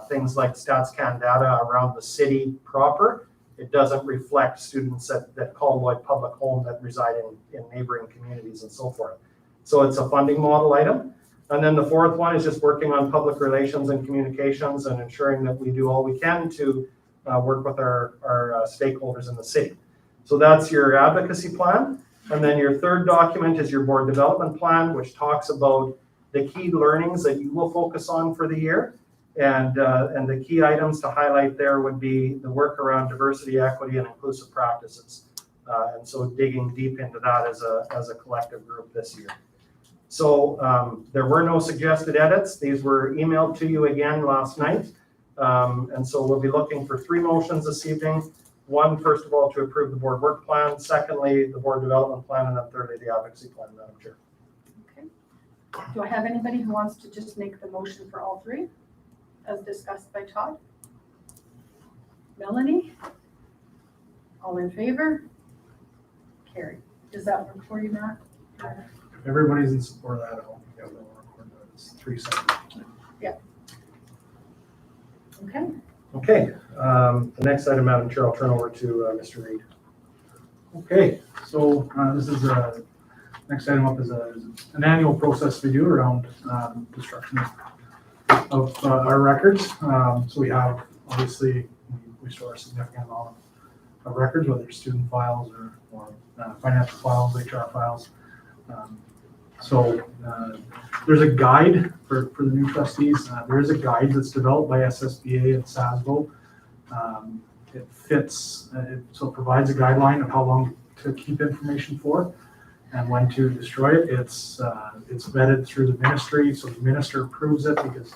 things like StatsCan data around the city proper. It doesn't reflect students that call Lloyd Public home that reside in neighboring communities and so forth. So it's a funding model item. And then the fourth one is just working on public relations and communications and ensuring that we do all we can to work with our stakeholders in the city. So that's your advocacy plan. And then your third document is your board development plan, which talks about the key learnings that you will focus on for the year. And the key items to highlight there would be the work around diversity, equity, and inclusive practices. And so digging deep into that as a collective group this year. So there were no suggested edits. These were emailed to you again last night. And so we'll be looking for three motions this evening. One, first of all, to approve the board work plan. Secondly, the board development plan. And then thirdly, the advocacy plan, Madam Chair. Okay. Do I have anybody who wants to just make the motion for all three as discussed by Todd? Melanie? All in favor? Carrie. Does that work for you, Matt? If everybody's in support of that, I'll record that. It's 3 seconds. Okay. Okay, the next item, Madam Chair, I'll turn over to Mr. Reid. Okay, so this is next item up is an annual process we do around destruction of our records. So we have, obviously, we store a significant amount of records, whether it's student files or financial files, HR files. So there's a guide for the new trustees. There is a guide that's developed by SSBA and SASBO. It fits, so it provides a guideline of how long to keep information for and when to destroy it. It's vetted through the ministry, so the minister approves it because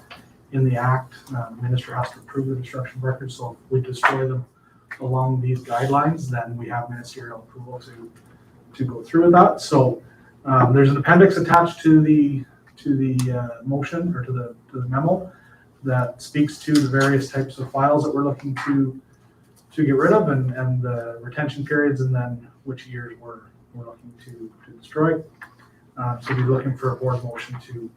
in the act, the minister has to approve the destruction of records. So if we destroy them along these guidelines, then we have ministerial approval to go through with that. So there's an appendix attached to the motion or to the memo that speaks to the various types of files that we're looking to get rid of and the retention periods and then which years we're looking to destroy. So we're looking for a board motion to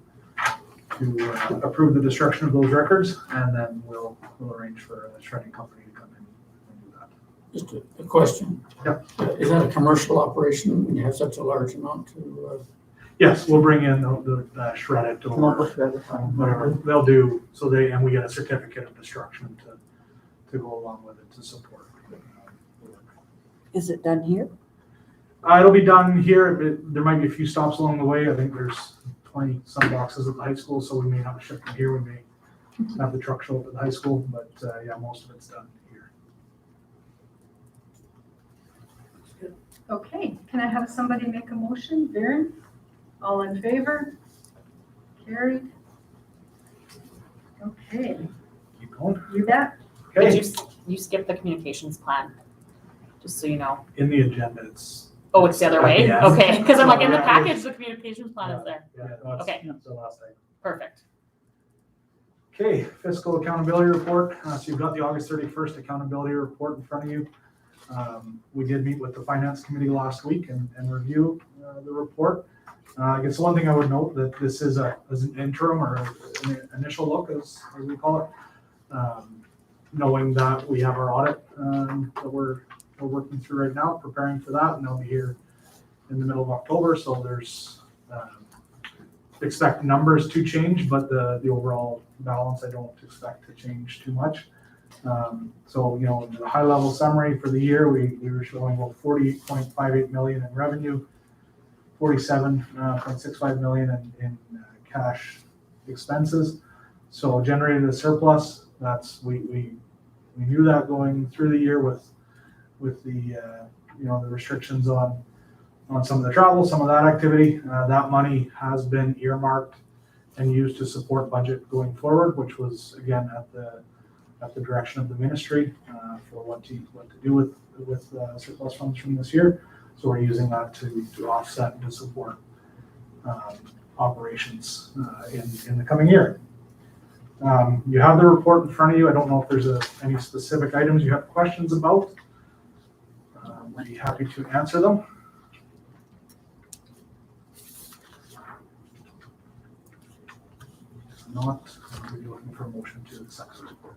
approve the destruction of those records, and then we'll arrange for a shredding company to come in and do that. Just a question. Yep. Is that a commercial operation when you have such a large amount to? Yes, we'll bring in the shred it or whatever they'll do. So and we get a certificate of destruction to go along with it to support. Is it done here? It'll be done here. But there might be a few stops along the way. I think there's 20 some boxes at the high school, so we may have to ship them here. We may have the truck show up at the high school, but yeah, most of it's done here. Okay, can I have somebody make a motion? Varen? All in favor? Carried. Okay, Keep going. you bet. Did Okay, you skip the communications plan? Just so you know. in the agenda, it's. Oh, it's the other way? Yeah. Okay, because I'm like, in the Yeah. package, the communications plan is there. Yeah, no, it's- Okay. it's the last thing. Perfect. Okay, fiscal accountability report. So you've got the August 31st accountability report in front of you. We did meet with the finance committee last week and review the report. I guess one thing I would note that this is as an interim or an initial look, as we call it. Knowing that we have our audit that we're working through right now, preparing for that, and they'll be here in the middle of October. So there's expect numbers to change, but the overall balance I don't expect to change too much. So, you know, the high level summary for the year, we were showing about 48.58 million in revenue, 47.65 million in cash expenses. So generated a surplus. We knew that going through the year with the you know, the restrictions on some of the travel, some of that activity. That money has been earmarked and used to support budget going forward, which was again at the direction of the ministry for what to do with surplus funds from this year. So we're using that to offset and to support operations in the coming year. You have the report in front of you. I don't know if there's any specific items you have questions about. I'd be happy to answer them. If not, I'll be looking for a motion to accept the report.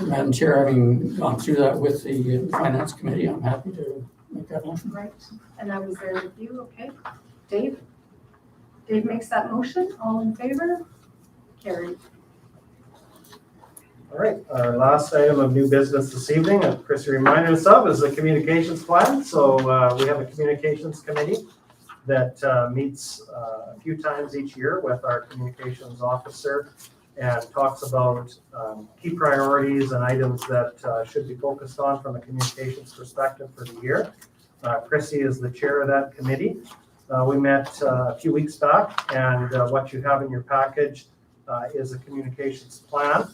Madam Chair, having gone through that with the finance committee, I'm happy to make that motion. Right, and I was there with you, okay. Dave? Dave makes that motion, all in favor? Carried. All right, our last item of new business this evening, and Chris reminded us of, is the communications plan. So we have a communications committee that meets a few times each year with our communications officer and talks about key priorities and items that should be focused on from a communications perspective for the year. Chrissy is the chair of that committee. We met a few weeks back, and what you have in your package is a communications plan.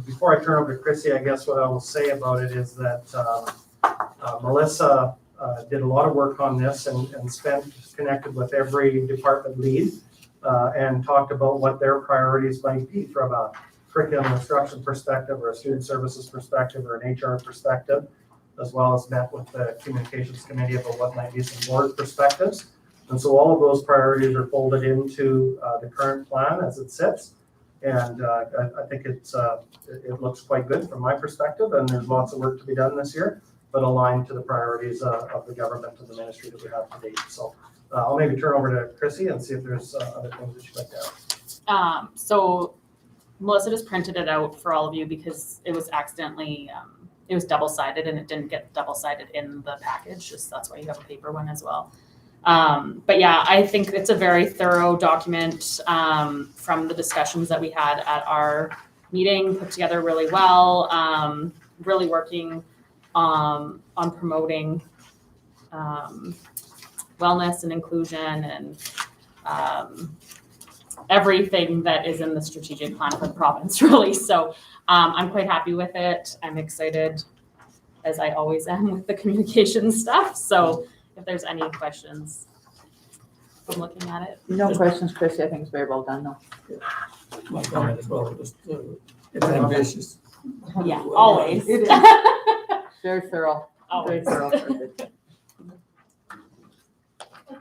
Before I turn over to Chrissy, I guess what I will say about it is that Melissa did a lot of work on this and connected with every department lead and talked about what their priorities might be from a curriculum instruction perspective or a student services perspective or an HR perspective, as well as met with the communications committee about what might be some board perspectives. And so all of those priorities are folded into the current plan as it sits. And I think it looks quite good from my perspective, and there's lots of work to be done this year, but aligned to the priorities of the government and the ministry that we have to date. So I'll maybe turn over to Chrissy and see if there's other things that you'd like to add. So Melissa just printed it out for all of you because it was accidentally, it was double-sided and it didn't get double-sided in the package. Just that's why you have a paper one as well. But yeah, I think it's a very thorough document from the discussions that we had at our meeting, put together really well, really working on promoting wellness and inclusion and everything that is in the strategic plan for the province, really. So I'm quite happy with it. I'm excited, as I always am, with the communication stuff. So if there's any questions, I'm looking at it. No questions, Chrissy. I think it's very well done, though. My comment as well, just, it's ambitious. Yeah, always. It is. Very thorough. Very Always. thorough.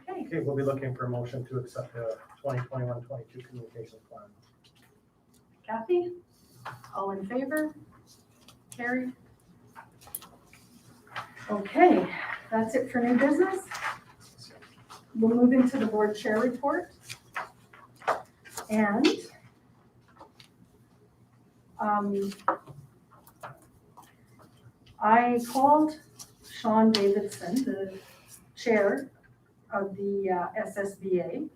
Okay, Okay, we'll be looking for a motion to accept the 2021-22 communications plan. Kathy? All in favor? Carried. Okay, that's it for new business. We'll move into the board chair report. And I called Sean Davidson, the chair of the SSBA,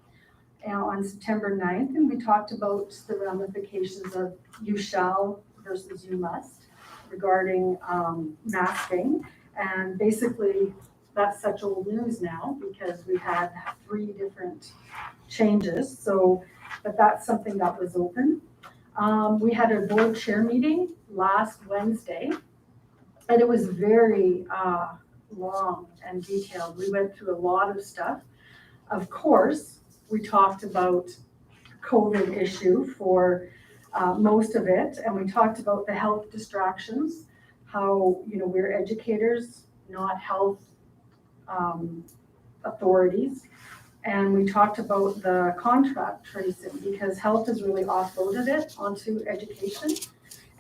on September 9th, and we talked about the ramifications of you shall versus you must regarding masking. And basically, that's such old news now because we had 3 different changes. So, but that's something that was open. We had a board chair meeting last Wednesday, and it was very long and detailed. We went through a lot of stuff. Of course, we talked about COVID issue for most of it, and we talked about the health distractions, how, you know, we're educators, not health authorities. And we talked about the contract tracing because health has really offloaded it onto education.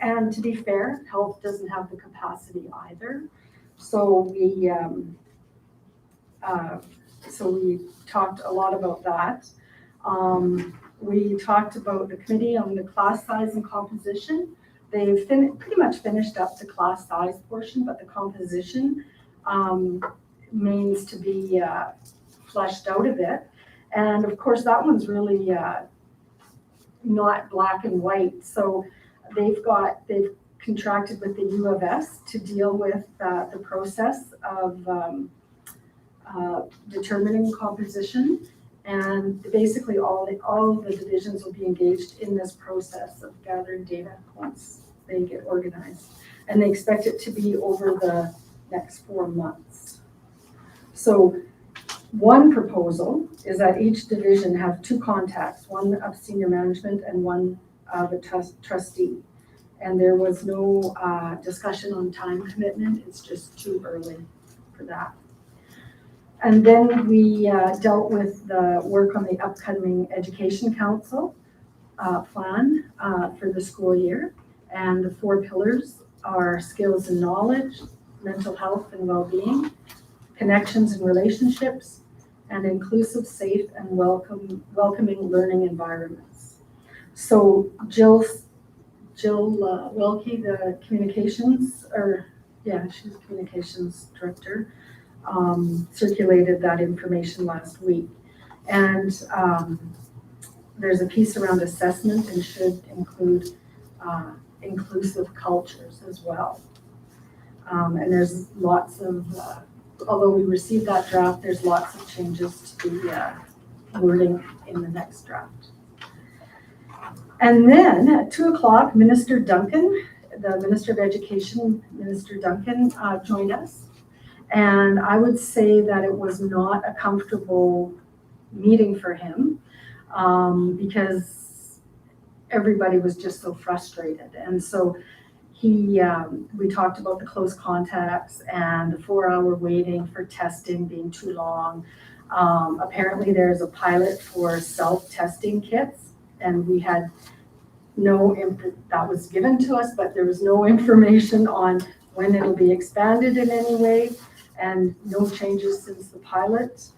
And to be fair, health doesn't have the capacity either. So we talked a lot about that. We talked about the committee on the class size and composition. They've pretty much finished up the class size portion, but the composition means to be fleshed out a bit. And of course, that one's really not black and white. So they've contracted with the U of S to deal with the process of determining composition. And basically all of the divisions will be engaged in this process of gathering data once they get organized. And they expect it to be over the next 4 months. So one proposal is that each division have 2 contacts, one of senior management and one of a trustee. And there was no discussion on time commitment. It's just too early for that. And then we dealt with the work on the upcoming Education Council plan for the school year. And the 4 pillars are skills and knowledge, mental health and well-being, connections and relationships, and inclusive, safe, and welcoming learning environments. So Jill Wilkie, the communications, she's communications director, circulated that information last week. And there's a piece around assessment and should include inclusive cultures as well. And there's lots of, although we received that draft, there's lots of changes to the wording in the next draft. And then at 2 o'clock, Minister Duncan, the Minister of Education, Minister Duncan, joined us. And I would say that it was not a comfortable meeting for him because everybody was just so frustrated. And so we talked about the close contacts and the 4-hour waiting for testing being too long. Apparently there's a pilot for self-testing kits, and we had that was given to us, but there was no information on when it'll be expanded in any way, and no changes since the pilot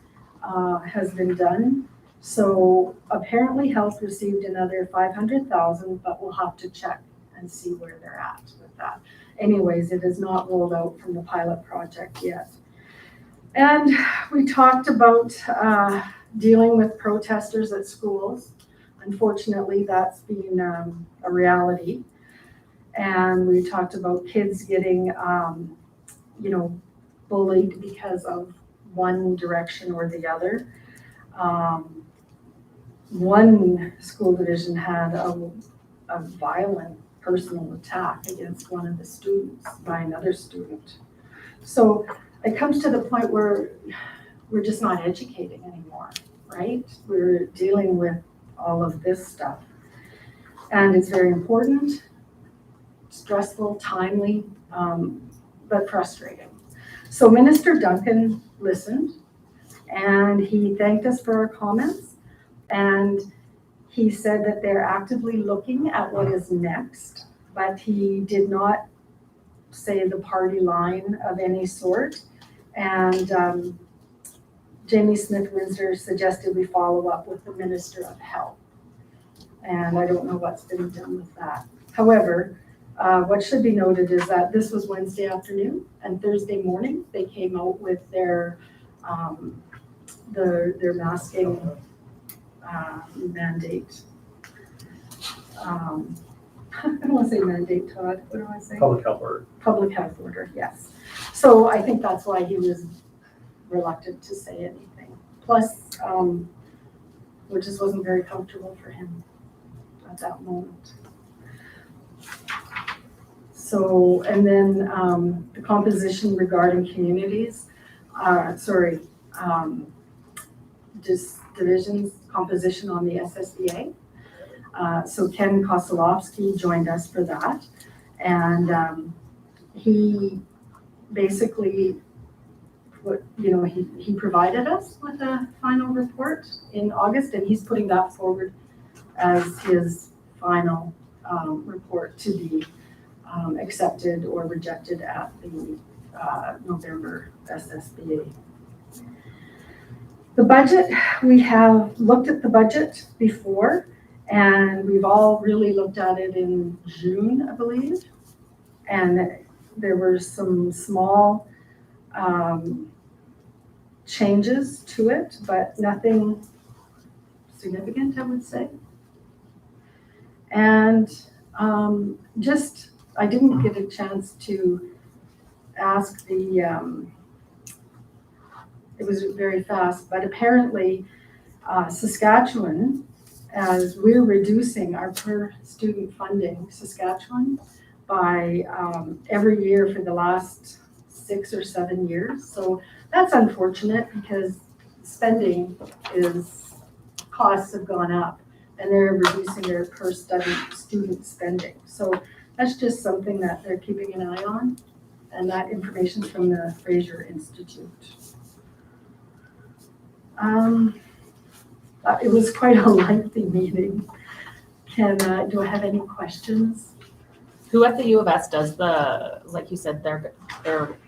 has been done. So apparently health received another $500,000, but we'll have to check and see where they're at with that. Anyways, it is not rolled out from the pilot project yet. And we talked about dealing with protesters at schools. Unfortunately, that's been a reality. And we talked about kids getting, bullied because of one direction or the other. One school division had a violent personal attack against one of the students by another student. So it comes to the point where we're just not educating anymore, right? We're dealing with all of this stuff. And it's very important, stressful, timely, but frustrating. So Minister Duncan listened, and he thanked us for our comments, and he said that they're actively looking at what is next, but he did not say the party line of any sort. And Jamie Smith-Windsor suggested we follow up with the Minister of Health. And I don't know what's been done with that. However, what should be noted is that this was Wednesday afternoon, and Thursday morning they came out with their masking mandate. I don't want to say mandate, Todd, what do I say? Public health order. Public health order, yes. So I think that's why he was reluctant to say anything. Plus, it just wasn't very comfortable for him at that moment. So, and then the composition regarding communities, just divisions, composition on the SSBA. So Ken Kosolowski joined us for that. And he basically, he provided us with a final report in August, and he's putting that forward as his final report to be accepted or rejected at the November SSBA. The budget, we have looked at the budget before, and we've all really looked at it in June, I believe. And there were some small changes to it, but nothing significant, I would say. And I didn't get a chance to ask it was very fast, but apparently Saskatchewan, as we're reducing our per student funding, Saskatchewan, by every year for the last 6 or 7 years. So that's unfortunate because costs have gone up and they're reducing their per student spending. So that's just something that they're keeping an eye on. And that information is from the Fraser Institute. It was quite a lengthy meeting. Do I have any questions? Who at the U of S does like you said, they're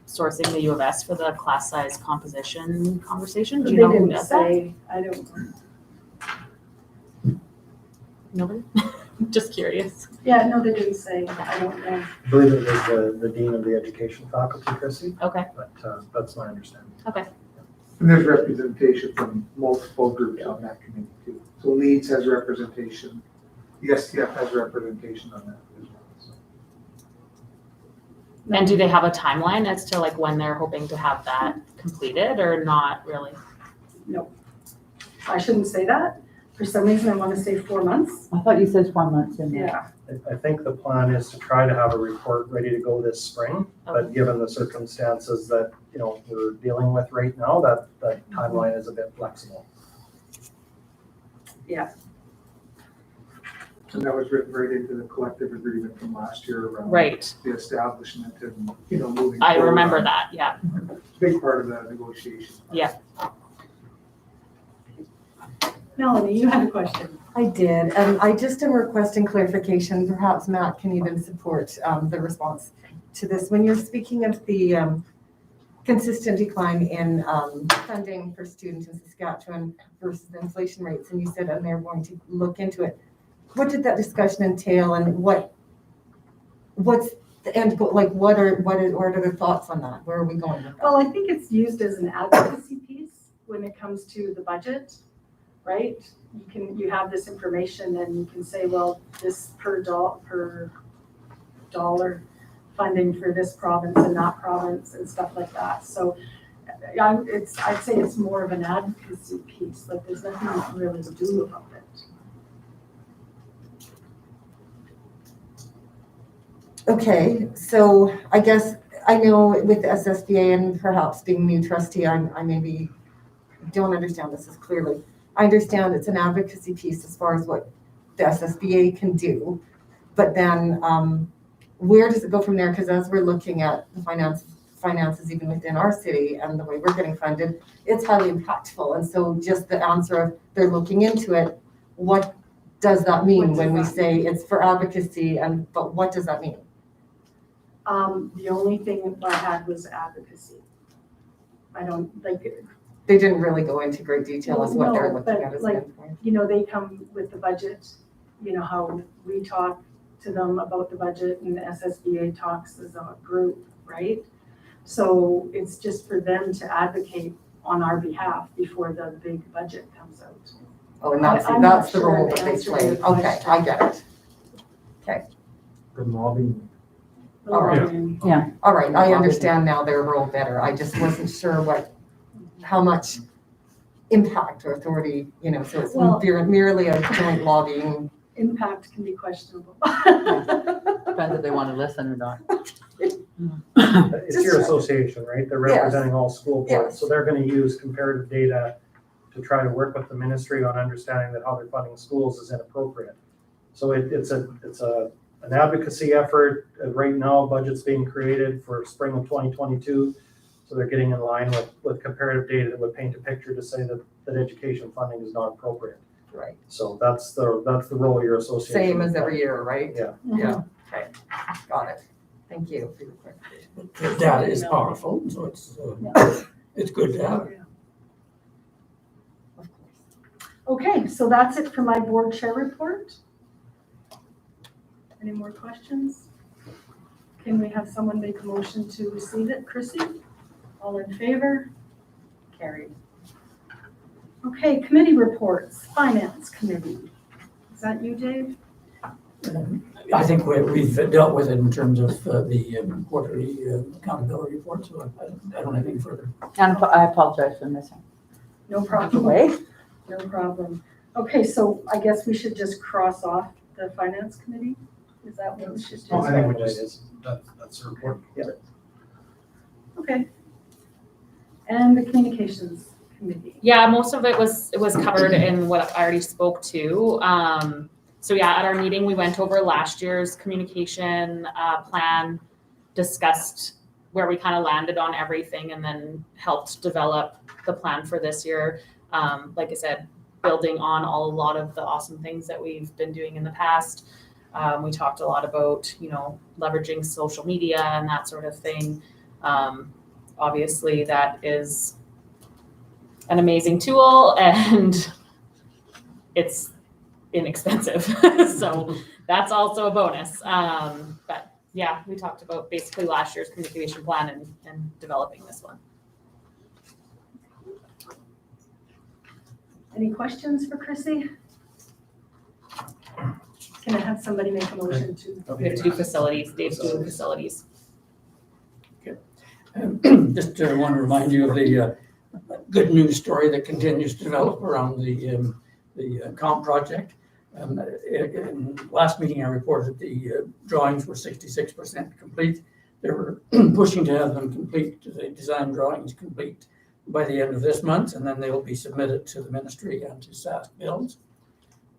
sourcing the U of S for the class size composition conversation? Do you know who does that? I don't know. Nobody? Just curious. Yeah, no, they didn't say. I don't know. I believe it was the Dean of the Education Faculty, Chrissy, Okay, but that's my understanding. okay. And there's representation from multiple groups on that committee too. So Leeds has representation, the STF has representation on that as well. So. And do they have a timeline as to like when they're hoping to have that completed or not really? No, I shouldn't say that. For some reason, I want to say 4 months. I thought you said 4 months in there. Yeah. I think the plan is to try to have a report ready to go this spring, but given the circumstances that, we're dealing with right now, that timeline is a bit flexible. Yeah. And that was written right into the collective agreement from last year around Right. the establishment and, moving I forward remember on- that, yeah. Big part of that negotiation. Yeah. Melanie, you had a question. I did, and I just am requesting clarification. Perhaps Matt can even support the response to this. When you're speaking of the consistent decline in funding for students in Saskatchewan versus the inflation rates, and you said, and they're going to look into it. What did that discussion entail, and what's the end goal? Like, what are the thoughts on that? Where are we going with that? Well, I think it's used as an advocacy piece when it comes to the budget, right? You have this information and you can say, well, this per dollar funding for this province and that province and stuff like that. So I'd say it's more of an advocacy piece, like there's nothing really to do about it. Okay, so I guess I know with the SSBA and perhaps being new trustee, I maybe don't understand this as clearly. I understand it's an advocacy piece as far as what the SSBA can do, but then where does it go from there? Because as we're looking at the finances even within our city and the way we're getting funded, it's highly impactful. And so just the answer of they're looking into it, what does that mean when we say it's for advocacy? But what does that mean? The only thing I had was advocacy. I don't like it. They didn't really go into great detail as what they're looking at as an endpoint. They come with the budget, how we talk to them about the budget and the SSBA talks as a group, right? So it's just for them to advocate on our behalf before the big budget comes out. Oh, and that's I'm not the sure role the that they answer to play. your Okay, question. I get it. The lobbying. All right. Yeah. All right, I understand now their role better. I just wasn't sure how much impact or authority, so it's Well- merely a joint lobbying. Impact can be questionable. Depends if they want to listen or not. It's Just your check. association, right? They're Yes. representing all school boards, Yes. so they're gonna use comparative data to try to work with the ministry on understanding that how they're funding schools is inappropriate. So it's an advocacy effort. Right now, budget's being created for spring of 2022. So they're getting in line with comparative data that would paint a picture to say that education funding is not appropriate. Right. So that's the role of your association. Same as every year, right? Yeah. Yeah, okay, got it. Thank you for your clarification. The data is powerful, so it's good to have. Of course. Okay, so that's it for my board chair report. Any more questions? Can we have someone make a motion to receive it? Chrissy? All in favor? Carried. Okay, committee reports, Finance Committee. Is that you, Dave? I think we've dealt with it in terms of the quarterly accountability report, so I don't have anything further. And I apologize for missing. No problem. Wait. No problem. Okay, so I guess we should just cross off the Finance Committee? Is that what we should do? I think we that's the report. Yeah. Okay. And the Communications Committee. Yeah, most of it was covered in what I already spoke to. So yeah, at our meeting, we went over last year's communication plan, discussed where we kind of landed on everything, and then helped develop the plan for this year. Like I said, building on a lot of the awesome things that we've been doing in the past. We talked a lot about, leveraging social media and that sort of thing. Obviously, that is an amazing tool, and it's inexpensive. So that's also a bonus. But yeah, we talked about basically last year's communication plan and developing this one. Any questions for Chrissy? Can I have somebody make a motion to? We have to do facilities. Dave's doing facilities. Just want to remind you of the good news story that continues to develop around the comp project. In last meeting, I reported the drawings were 66% complete. They were pushing to have them complete, the design drawings complete by the end of this month, and then they will be submitted to the ministry and to SAS Builds.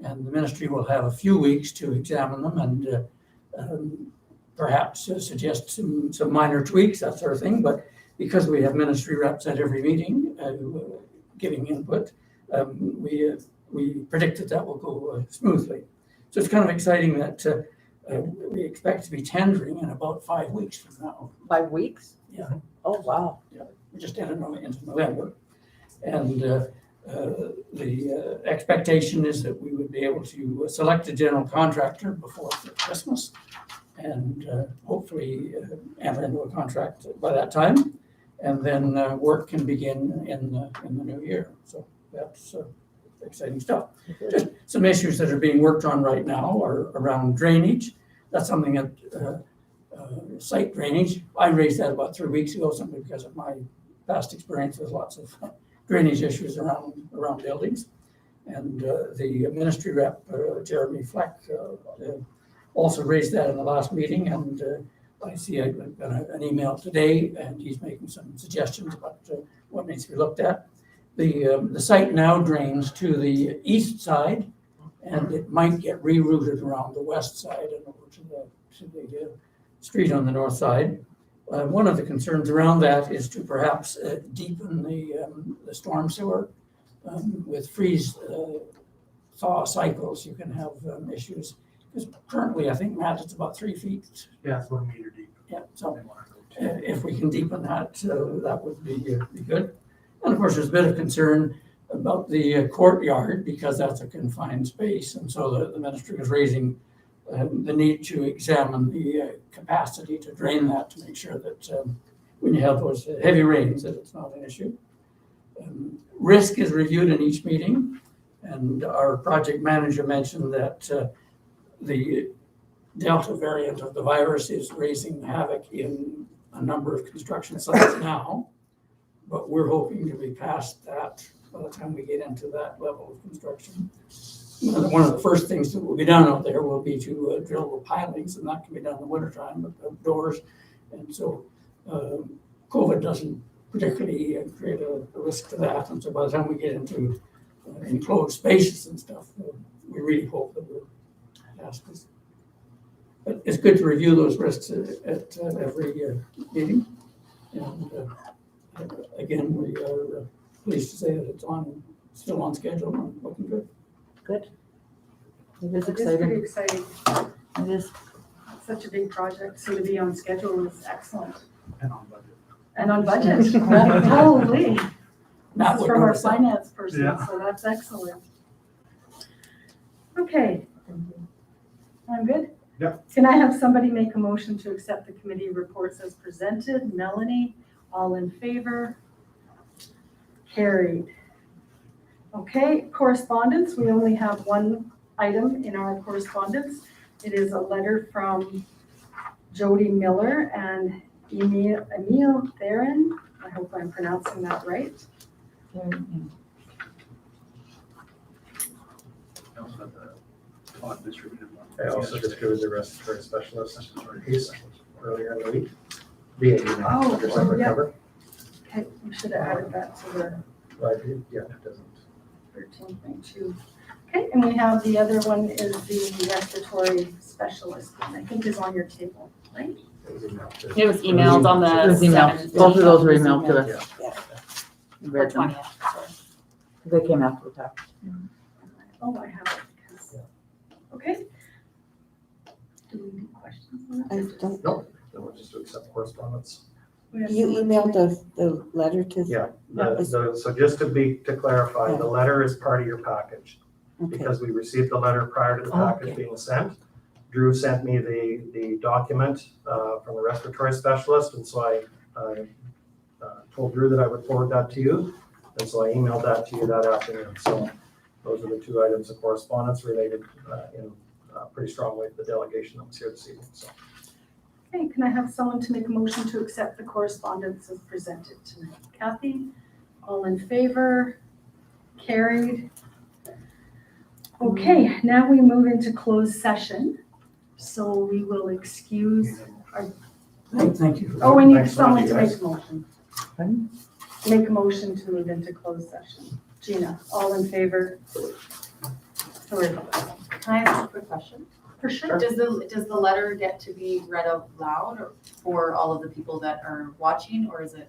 And the ministry will have a few weeks to examine them and perhaps suggest some minor tweaks, that sort of thing. But because we have ministry reps at every meeting giving input, we predict that will go smoothly. So it's kind of exciting that we expect to be tendering in about 5 weeks from now. 5 weeks? Yeah. Oh, wow. Yeah, we just entered into November. And the expectation is that we would be able to select a general contractor before Christmas and hopefully enter into a contract by that time. And then work can begin in the new year. So that's exciting stuff. Just some issues that are being worked on right now are around drainage. That's something that site drainage. I raised that about 3 weeks ago, simply because of my past experience with lots of drainage issues around buildings. And the ministry rep, Jeremy Fleck, also raised that in the last meeting. And I see I got an email today, and he's making some suggestions about what needs to be looked at. The site now drains to the east side, and it might get rerouted around the west side and over to the street on the north side. One of the concerns around that is to perhaps deepen the storm sewer. With freeze thaw cycles, you can have issues. Because currently, I think, Matt, it's about 3 feet. Yeah, it's 1 meter deep. Yeah, so if we can deepen that, that would be good. And of course, there's a bit of concern about the courtyard, because that's a confined space. And so the ministry is raising the need to examine the capacity to drain that, to make sure that when you have those heavy rains, that it's not an issue. Risk is reviewed in each meeting, And our project manager mentioned that the Delta variant of the virus is raising havoc in a number of construction sites now, but we're hoping to be past that by the time we get into that level of construction. One of the first things that will be done out there will be to drill the pilings, and that can be done in the wintertime outdoors. And so COVID doesn't particularly create a risk to that. And so by the time we get into enclosed spaces and stuff, we really hope that we're past this. But it's good to review those risks at every meeting. And again, we are pleased to say that it's still on schedule and looking good. Good. It is It is exciting. pretty exciting. It is. It's such a big project, so to be on schedule is excellent. And on budget. And on budget. Holy. Not This is from our what we're- finance person, Yeah. so that's excellent. Okay. I'm good? Yeah. Can I have somebody make a motion to accept the committee reports as presented? Melanie, all in favor? Carried. Okay, correspondence, we only have one item in our correspondence. It is a letter from Jody Miller and Emil Theron. I hope I'm pronouncing that right. I also distributed the respiratory specialist piece earlier in the week via email. Oh, Just like yeah. cover. Okay, we should have added that to the But yeah, it doesn't. 13.2. Okay, and we have the other one is the respiratory specialist, and I think is on your table, right? It was emailed to- It was emailed on It the was emailed. 7th. Both of those were emailed to us. We Or read them. 20th, sorry. They came after the fact. Oh, I have it, because, okay. Do we need questions on I that? don't, No, we'll just to accept correspondence. We have you someone emailed to the letter to? Yeah, so just to clarify, the letter is part of your package. Okay, Because we received the letter prior to the package Okay. being sent. Drew sent me the document from the respiratory specialist, and so I told Drew that I would forward that to you. And so I emailed that to you that afternoon. So those are the two items of correspondence related in pretty strongly to the delegation that was here this evening, so. Okay, can I have someone to make a motion to accept the correspondence as presented tonight? Kathy, all in favor? Carried. Okay, now we move into closed session. So we will excuse, Thank you. oh, we need Thanks so much, someone to you make guys. a motion. Pardon? Make a motion to move into closed session. Gina, all in favor? Sorry about that. Can I ask a quick question? For sure. Does the letter get to be read out loud for all of the people that are watching, or is it